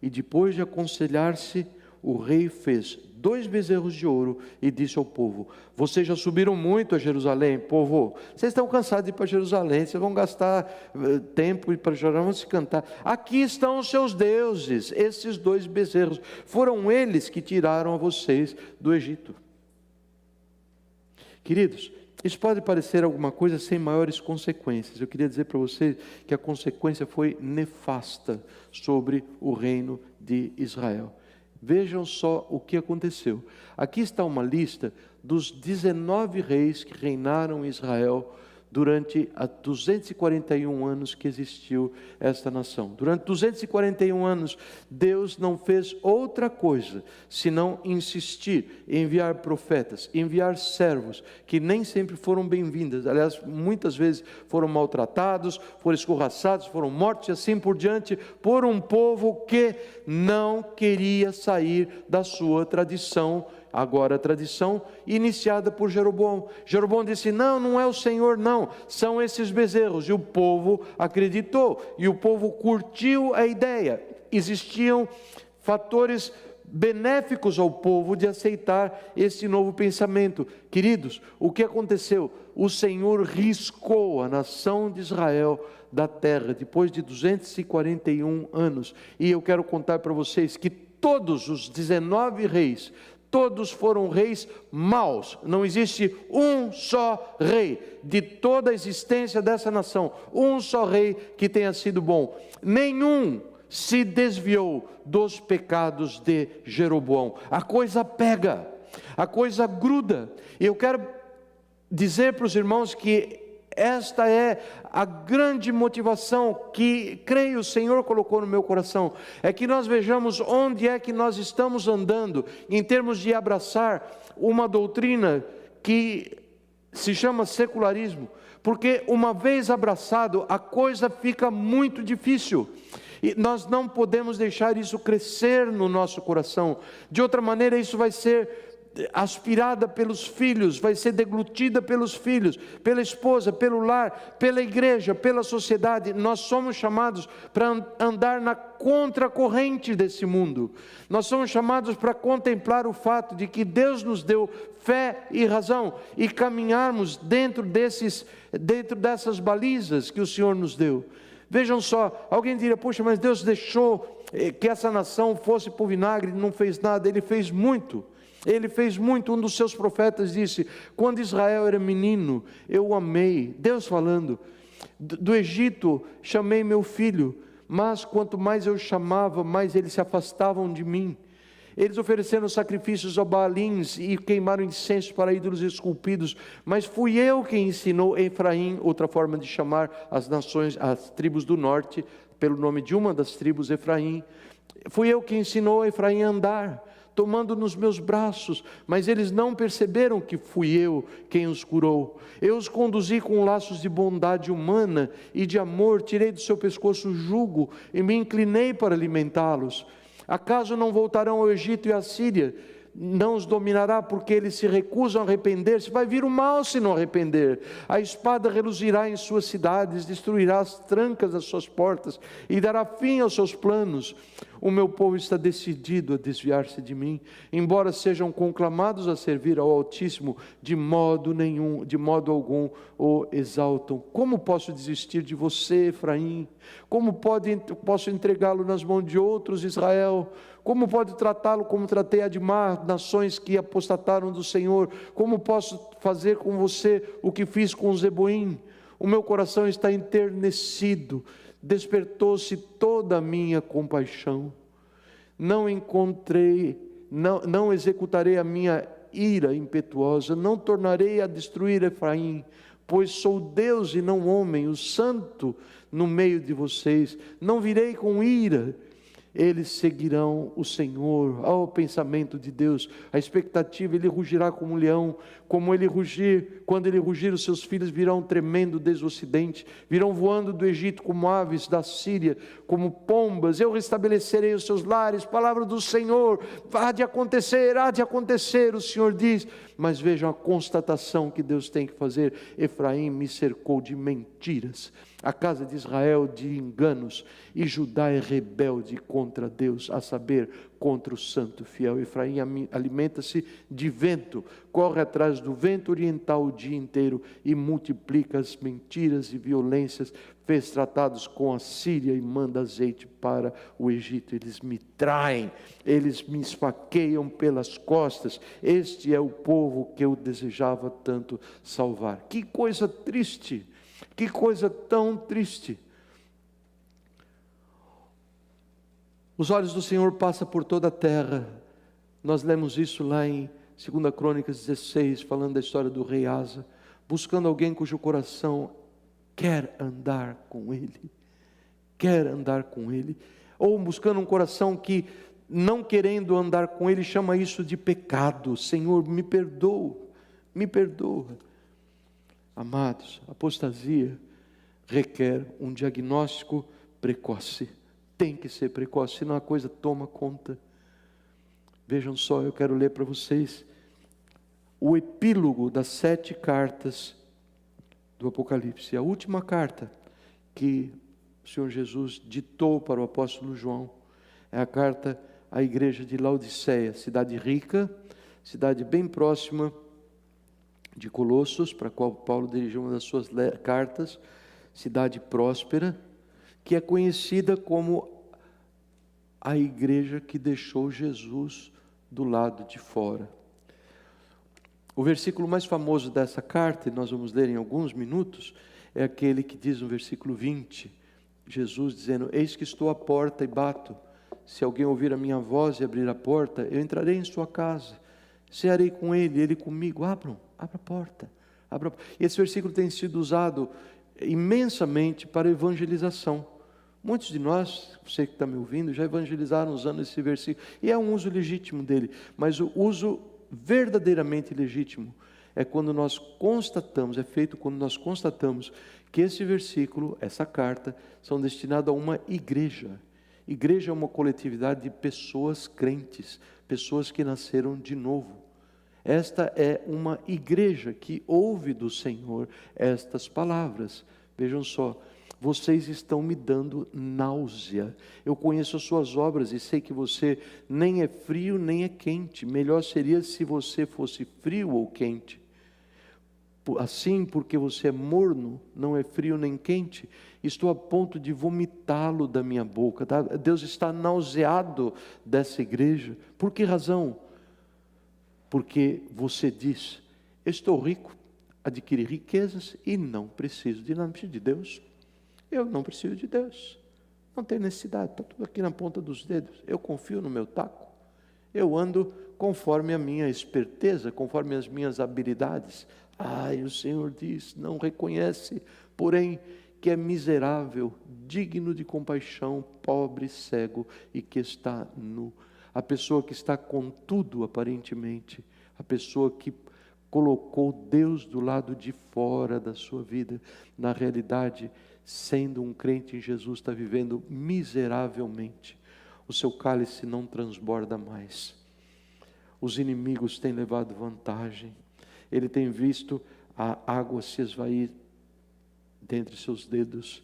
E depois de aconselhar-se, o rei fez 2 bezerros de ouro e disse ao povo: vocês já subiram muito a Jerusalém, povo, vocês estão cansados de ir para Jerusalém, vocês vão gastar tempo para Jerusalém, vão se cantar. Aqui estão os seus deuses, esses 2 bezerros, foram eles que tiraram a vocês do Egito. Queridos, isso pode parecer alguma coisa sem maiores consequências. Eu queria dizer para vocês que a consequência foi nefasta sobre o reino de Israel. Vejam só o que aconteceu. Aqui está uma lista dos 19 reis que reinaram em Israel durante os 241 anos que existiu esta nação. Durante 241 anos, Deus não fez outra coisa senão insistir em enviar profetas, enviar servos, que nem sempre foram bem-vindos. Aliás, muitas vezes foram maltratados, foram escorraçados, foram mortos e assim por diante, por um povo que não queria sair da sua tradição. Agora a tradição iniciada por Jeroboão. Jeroboão disse, não é o Senhor não, são esses bezerros. E o povo acreditou, e o povo curtiu a ideia. Existiam fatores benéficos ao povo de aceitar esse novo pensamento. Queridos, o que aconteceu? O Senhor riscou a nação de Israel da terra, depois de 241 anos. E eu quero contar para vocês que todos os 19 reis, todos foram reis maus. Não existe um só rei de toda a existência dessa nação, um só rei que tenha sido bom. Nenhum se desviou dos pecados de Jeroboão. A coisa pega, a coisa gruda. E eu quero dizer para os irmãos que esta é a grande motivação que, creio, o Senhor colocou no meu coração, é que nós vejamos onde é que nós estamos andando, em termos de abraçar uma doutrina que se chama secularismo, porque uma vez abraçado, a coisa fica muito difícil, e nós não podemos deixar isso crescer no nosso coração. De outra maneira, isso vai ser aspirada pelos filhos, vai ser deglutida pelos filhos, pela esposa, pelo lar, pela igreja, pela sociedade. Nós somos chamados para andar na contracorrente desse mundo. Nós somos chamados para contemplar o fato de que Deus nos deu fé e razão e caminharmos dentro dessas balizas que o Senhor nos deu. Vejam só, alguém diria, poxa, mas Deus deixou que essa nação fosse para o vinagre, não fez nada, ele fez muito. Ele fez muito. Um dos seus profetas disse: quando Israel era menino, eu o amei. Deus falando: do Egito chamei meu filho, mas quanto mais eu chamava, mais eles se afastavam de mim. Eles ofereceram sacrifícios a Baalins e queimaram incenso para ídolos esculpidos, mas fui eu quem ensinou Efraim, outra forma de chamar as nações, as tribos do norte, pelo nome de uma das tribos, Efraim. Fui eu que ensinou Efraim a andar, tomando nos meus braços, mas eles não perceberam que fui eu quem os curou. Eu os conduzi com laços de bondade humana e de amor, tirei do seu pescoço o jugo e me inclinei para alimentá-los. Acaso não voltarão ao Egito e à Síria? Não os dominará porque eles se recusam a arrepender-se. Vai vir o mal se não arrepender. A espada reluzirá em suas cidades, destruirá as trancas das suas portas e dará fim aos seus planos. O meu povo está decidido a desviar-se de mim, embora sejam conclamados a servir ao Altíssimo, de modo algum o exaltam. Como posso desistir de você, Efraim? Como posso entregá-lo nas mãos de outros, Israel? Como pode tratá-lo como tratei Admar, nações que apostataram do Senhor? Como posso fazer com você o que fiz com Zeboim? O meu coração está enternecido, despertou-se toda a minha compaixão. Não executarei a minha ira impetuosa, não tornarei a destruir Efraim, pois sou Deus e não homem, o santo no meio de vocês. Não virei com ira. Eles seguirão o Senhor. Ao pensamento de Deus, a expectativa: ele rugirá como um leão, como ele rugir, quando ele rugir, os seus filhos virão tremendo desde o ocidente, virão voando do Egito como aves, da Síria como pombas. Eu restabelecerei os seus lares. Palavra do Senhor: há de acontecer, o Senhor diz. Mas vejam a constatação que Deus tem que fazer: Efraim me cercou de mentiras, a casa de Israel de enganos, e Judá é rebelde contra Deus, a saber, contra o santo fiel. Efraim alimenta-se de vento, corre atrás do vento oriental o dia inteiro e multiplica as mentiras e violências. Fez tratados com a Síria e manda azeite para o Egito. Eles me traem, eles me esfaqueiam pelas costas. Este é o povo que eu desejava tanto salvar. Que coisa triste! Que coisa tão triste! Os olhos do Senhor passam por toda a terra. Nós lemos isso lá em 2 Crônicas 16, falando da história do rei Asa, buscando alguém cujo coração quer andar com Ele, ou buscando um coração que, não querendo andar com Ele, chama isso de pecado. Senhor, me perdoa. Amados, apostasia requer um diagnóstico precoce. Tem que ser precoce, senão a coisa toma conta. Vejam só, eu quero ler para vocês o epílogo das 7 cartas do Apocalipse. A última carta que o Senhor Jesus ditou para o apóstolo João é a carta à igreja de Laodiceia, cidade rica, cidade bem próxima de Colossos, para a qual Paulo dirigiu uma das suas cartas, cidade próspera, que é conhecida como a igreja que deixou Jesus do lado de fora. O versículo mais famoso dessa carta, e nós vamos ler em alguns minutos, é aquele que diz no versículo 20, Jesus dizendo: eis que estou à porta e bato, se alguém ouvir a minha voz e abrir a porta, eu entrarei em sua casa, cearei com ele, ele comigo. Abra a porta. E esse versículo tem sido usado imensamente para evangelização. Muitos de nós, você que está me ouvindo, já evangelizaram usando esse versículo, e é um uso legítimo dele, mas o uso verdadeiramente legítimo é quando nós constatamos, é feito quando nós constatamos que esse versículo, essa carta, são destinados a uma igreja. Igreja é uma coletividade de pessoas crentes, pessoas que nasceram de novo. Esta é uma igreja que ouve do Senhor estas palavras. Vejam só: vocês estão me dando náusea. Eu conheço as suas obras e sei que você nem é frio nem é quente. Melhor seria se você fosse frio ou quente. Assim, porque você é morno, não é frio nem quente, estou a ponto de vomitá-lo da minha boca. Tá? Deus está nauseado dessa igreja. Por que razão? Porque você diz: estou rico, adquiri riquezas e não preciso de nada. Não preciso de Deus. Eu não preciso de Deus. Não tenho necessidade, está tudo aqui na ponta dos dedos. Eu confio no meu taco. Eu ando conforme a minha esperteza, conforme as minhas habilidades. Ai, o Senhor diz, não reconhece, porém, que é miserável, digno de compaixão, pobre, cego e que está nu. A pessoa que está com tudo, aparentemente, a pessoa que colocou Deus do lado de fora da sua vida, na realidade, sendo um crente em Jesus, está vivendo miseravelmente. O seu cálice não transborda mais. Os inimigos têm levado vantagem. Ele tem visto a água se esvair dentre seus dedos.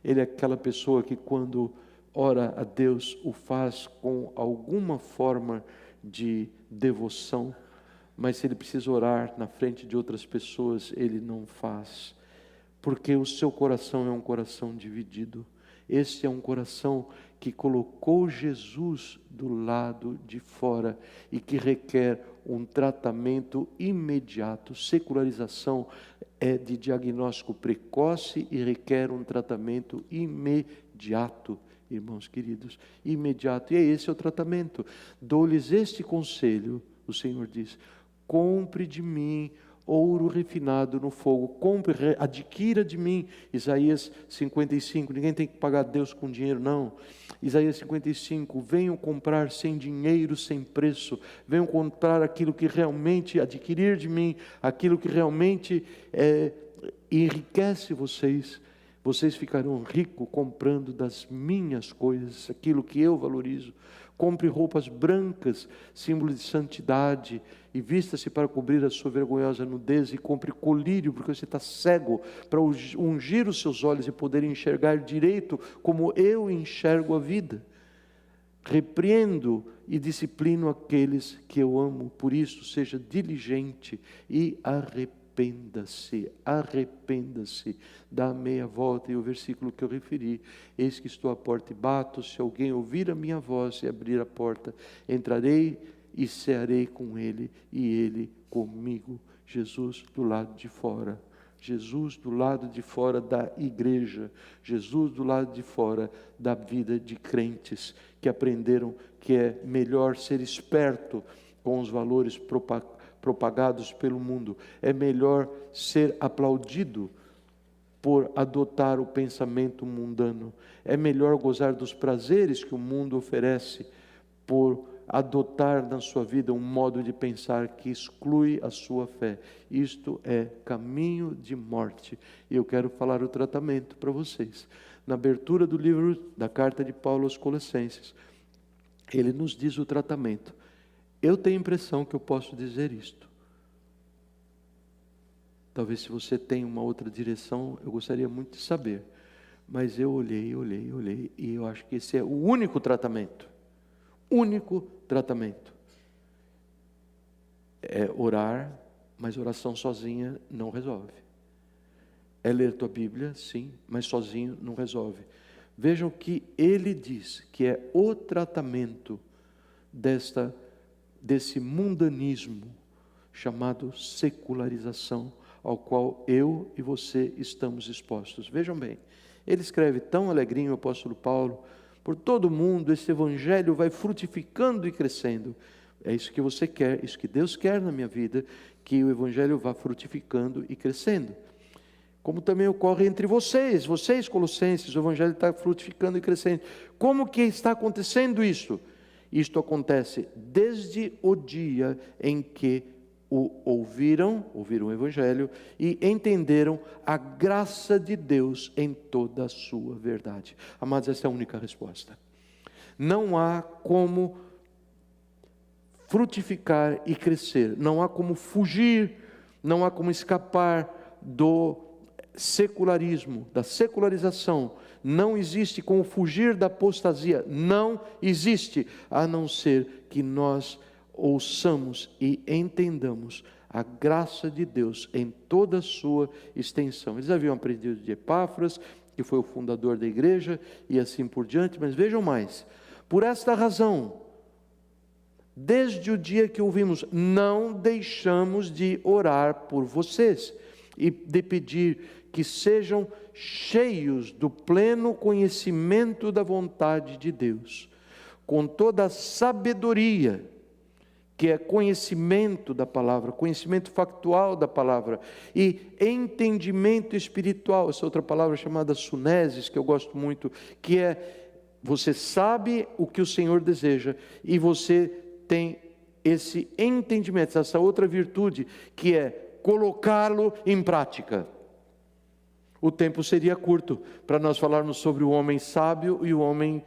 Ele é aquela pessoa que quando ora a Deus, o faz com alguma forma de devoção, mas se ele precisa orar na frente de outras pessoas, ele não faz, porque o seu coração é um coração dividido. Esse é um coração que colocou Jesus do lado de fora e que requer um tratamento imediato. Secularização é de diagnóstico precoce e requer um tratamento imediato, irmãos queridos, imediato. E esse é o tratamento. Dou-lhes este conselho, o Senhor diz: compre de mim ouro refinado no fogo, compre, adquira de mim. Isaías 55, ninguém tem que pagar a Deus com dinheiro, não. Isaías 55, venham comprar sem dinheiro, sem preço, venham comprar aquilo que realmente, adquirir de mim, aquilo que realmente enriquece vocês. Vocês ficarão ricos comprando das minhas coisas, aquilo que eu valorizo. Compre roupas brancas, símbolo de santidade, e vista-se para cobrir a sua vergonhosa nudez, e compre colírio, porque você está cego, para ungir os seus olhos e poder enxergar direito, como eu enxergo a vida. Repreendo e disciplino aqueles que eu amo, por isso seja diligente e arrependa-se, dá a meia volta. E o versículo que eu referi: eis que estou à porta e bato, se alguém ouvir a minha voz e abrir a porta, entrarei e cearei com ele e ele comigo. Jesus do lado de fora, Jesus do lado de fora da igreja, Jesus do lado de fora da vida de crentes que aprenderam que é melhor ser esperto com os valores propagados pelo mundo, é melhor ser aplaudido por adotar o pensamento mundano, é melhor gozar dos prazeres que o mundo oferece por adotar na sua vida um modo de pensar que exclui a sua fé. Isto é caminho de morte. E eu quero falar o tratamento para vocês. Na abertura do livro da carta de Paulo aos Colossenses, ele nos diz o tratamento. Eu tenho a impressão que eu posso dizer isto. Talvez se você tem uma outra direção, eu gostaria muito de saber. Mas eu olhei, e eu acho que esse é o único tratamento. Único tratamento. É orar, mas oração sozinha não resolve. É ler tua Bíblia, sim, mas sozinho não resolve. Vejam que ele diz que é o tratamento desse mundanismo chamado secularização, ao qual eu e você estamos expostos. Vejam bem, ele escreve tão alegrinho, o apóstolo Paulo: por todo mundo esse evangelho vai frutificando e crescendo. É isso que você quer, isso que Deus quer na minha vida, que o evangelho vá frutificando e crescendo. Como também ocorre entre vocês colossenses, o evangelho está frutificando e crescendo. Como que está acontecendo isso? Isto acontece desde o dia em que ouviram o evangelho e entenderam a graça de Deus em toda a sua verdade. Amados, essa é a única resposta. Não há como frutificar e crescer, não há como fugir, não há como escapar do secularismo, da secularização. Não existe como fugir da apostasia, não existe, a não ser que nós ouçamos e entendamos a graça de Deus em toda a sua extensão. Eles haviam aprendido de Epáfras, que foi o fundador da igreja, e assim por diante, mas vejam mais. Por esta razão, desde o dia que ouvimos, não deixamos de orar por vocês e de pedir que sejam cheios do pleno conhecimento da vontade de Deus, com toda a sabedoria, que é conhecimento da palavra, conhecimento factual da palavra, e entendimento espiritual, essa outra palavra chamada sunesis, que eu gosto muito, que é, você sabe o que o Senhor deseja, e você tem esse entendimento, essa outra virtude, que é colocá-lo em prática. O tempo seria curto para nós falarmos sobre o homem sábio e o homem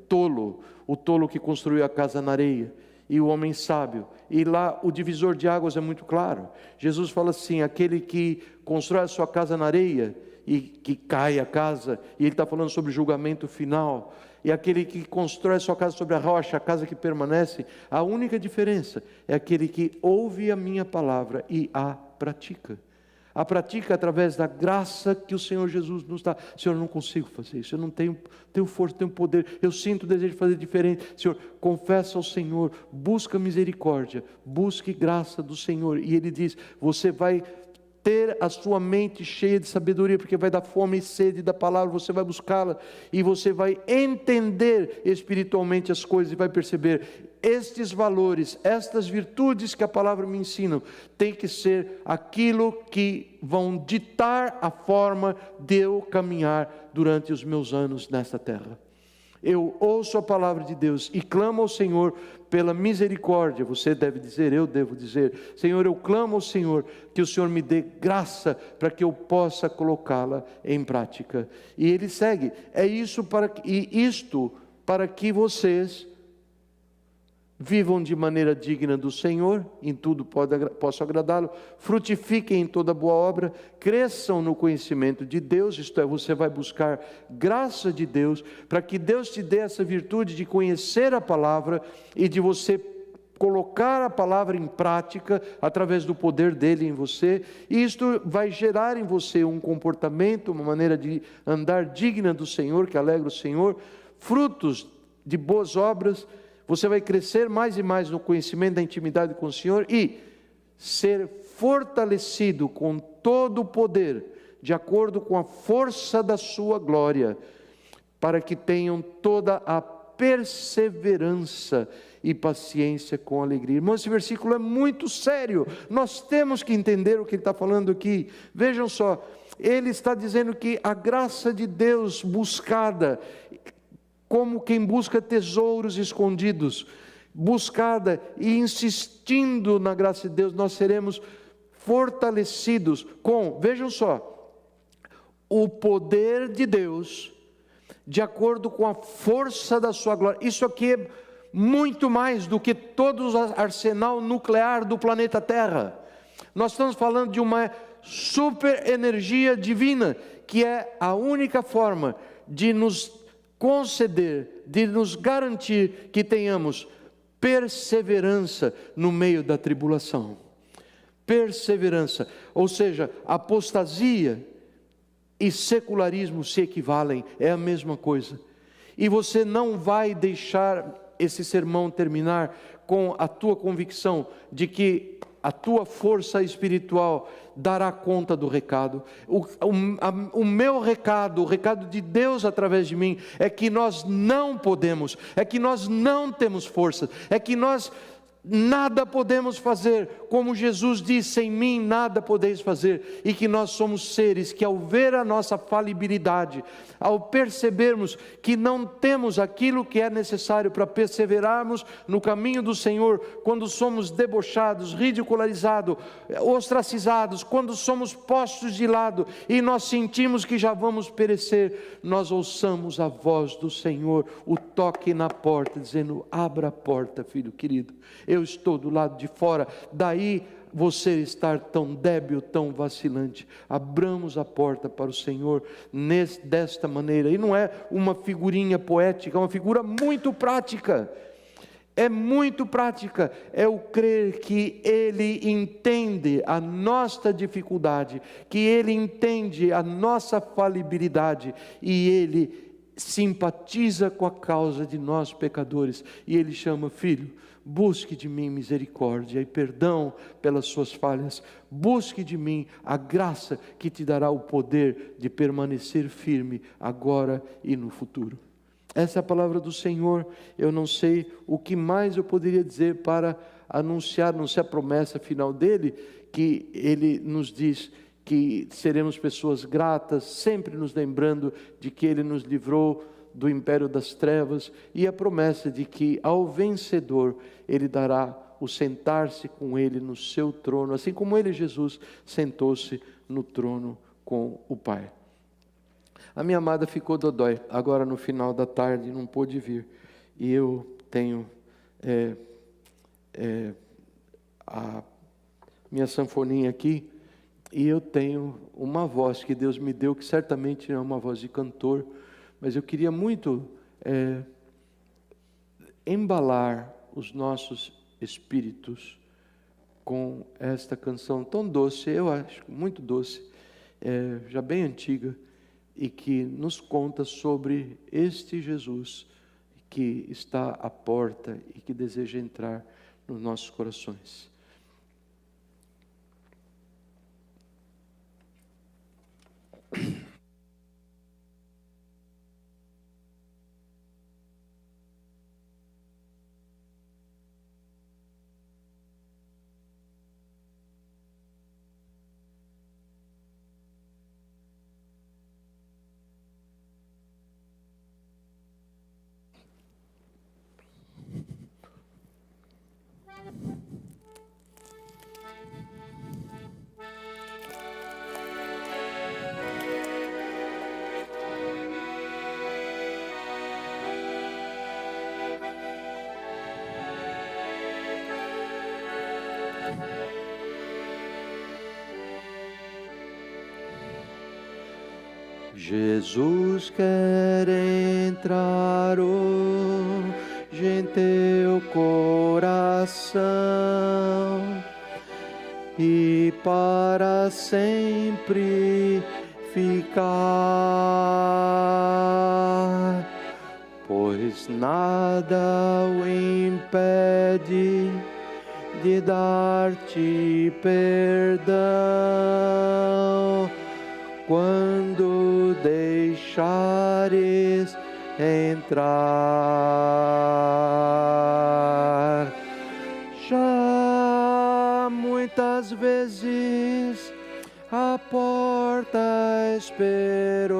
tolo, o tolo que construiu a casa na areia, e o homem sábio. E lá o divisor de águas é muito claro. Jesus fala assim, aquele que constrói a sua casa na areia e que cai a casa, e ele está falando sobre julgamento final, e aquele que constrói a sua casa sobre a rocha, a casa que permanece, a única diferença é aquele que ouve a minha palavra e a pratica. A pratica através da graça que o Senhor Jesus nos dá. Senhor, eu não consigo fazer isso, eu não tenho força, tenho poder, eu sinto o desejo de fazer diferente. Senhor, confessa ao Senhor, busca misericórdia, busque graça do Senhor. E Ele diz, você vai ter a sua mente cheia de sabedoria, porque vai dar fome e sede da palavra, você vai buscá-la, e você vai entender espiritualmente as coisas, e vai perceber, estes valores, estas virtudes que a palavra me ensina, tem que ser aquilo que vão ditar a forma de eu caminhar durante os meus anos nesta terra. Eu ouço a palavra de Deus e clamo ao Senhor pela misericórdia. Você deve dizer, eu devo dizer, Senhor, eu clamo ao Senhor que o Senhor me dê graça para que eu possa colocá-la em prática. E ele segue, isto para que vocês vivam de maneira digna do Senhor, em tudo possam agradá-lo, frutifiquem em toda boa obra, cresçam no conhecimento de Deus, isto é, você vai buscar graça de Deus, para que Deus te dê essa virtude de conhecer a palavra e de você colocar a palavra em prática através do poder dele em você, e isto vai gerar em você um comportamento, uma maneira de andar digna do Senhor, que alegra o Senhor, frutos de boas obras. Você vai crescer mais e mais no conhecimento da intimidade com o Senhor e ser fortalecido com todo o poder, de acordo com a força da sua glória, para que tenham toda a perseverança e paciência com alegria. Irmãos, esse versículo é muito sério, nós temos que entender o que ele está falando aqui. Vejam só, ele está dizendo que a graça de Deus buscada, como quem busca tesouros escondidos, buscada e insistindo na graça de Deus, nós seremos fortalecidos com, vejam só, o poder de Deus, de acordo com a força da sua glória. Isso aqui é muito mais do que todo o arsenal nuclear do planeta Terra. Nós estamos falando de uma super energia divina, que é a única forma de nos conceder, de nos garantir que tenhamos perseverança no meio da tribulação. Perseverança, ou seja, apostasia e secularismo se equivalem, é a mesma coisa. E você não vai deixar esse sermão terminar com a tua convicção de que a tua força espiritual dará conta do recado. O meu recado, o recado de Deus através de mim, é que nós não podemos, é que nós não temos força, é que nós nada podemos fazer, como Jesus disse, sem mim nada podeis fazer, e que nós somos seres que, ao ver a nossa falibilidade, ao percebermos que não temos aquilo que é necessário para perseverarmos no caminho do Senhor, quando somos debochados, ridicularizados, ostracizados, quando somos postos de lado e nós sentimos que já vamos perecer, nós ouçamos a voz do Senhor, o toque na porta, dizendo: abra a porta, filho querido, eu estou do lado de fora. Daí você estar tão débil, tão vacilante. Abramos a porta para o Senhor desta maneira. E não é uma figurinha poética, é uma figura muito prática. é muito prática, é o crer que Ele entende a nossa dificuldade, que Ele entende a nossa falibilidade, e Ele simpatiza com a causa de nós pecadores, e Ele chama: filho, busque de mim misericórdia e perdão pelas suas falhas, busque de mim a graça que te dará o poder de permanecer firme agora e no futuro. Essa é a palavra do Senhor. Eu não sei o que mais eu poderia dizer para anunciar, não sei a promessa final dele, que Ele nos diz que seremos pessoas gratas, sempre nos lembrando de que Ele nos livrou do império das trevas, e a promessa de que ao vencedor Ele dará o sentar-se com Ele no seu trono, assim como Ele, Jesus, sentou-se no trono com o Pai. A minha amada ficou dodói, agora no final da tarde não pôde vir, e eu tenho a minha sanfoninha aqui, e eu tenho uma voz que Deus me deu, que certamente não é uma voz de cantor, mas eu queria muito embalar os nossos espíritos com esta canção tão doce, eu acho muito doce, já bem antiga, e que nos conta sobre este Jesus que está à porta e que deseja entrar nos nossos corações. Jesus quer entrar hoje em teu coração e para sempre ficar, pois nada o impede de dar-te perdão quando deixares entrar. Já muitas vezes a porta esperou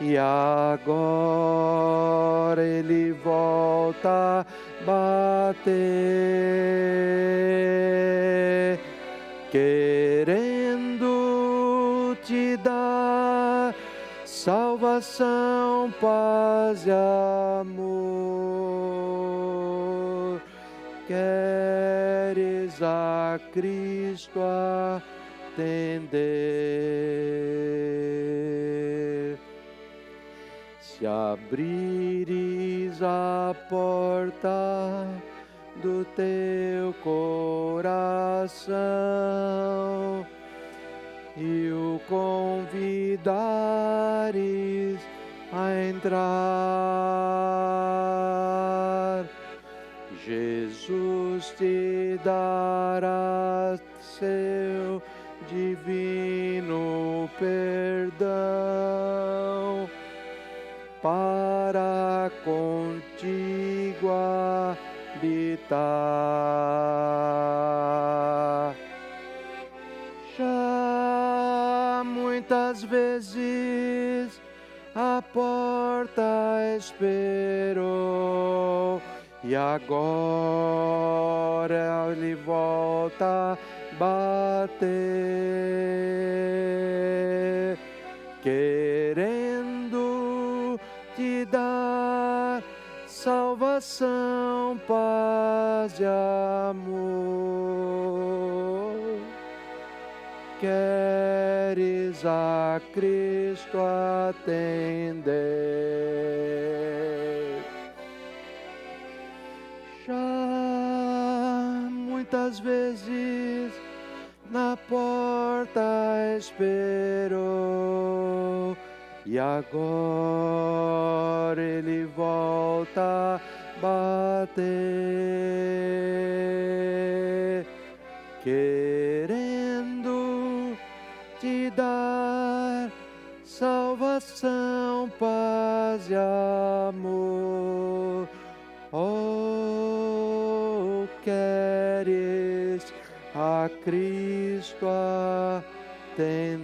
e agora Ele volta a bater, querendo te dar salvação, paz e amor. Queres a Cristo atender? Se abrires a porta do teu coração e o convidares a entrar, Jesus te dará seu divino perdão para contigo habitar. Já muitas vezes a porta esperou e agora Ele volta a bater, querendo te dar salvação, paz e amor. Queres a Cristo atender? Já muitas vezes na porta esperou, e agora ele volta a bater, querendo te dar salvação, paz e amor. Oh, queres a Cristo atender?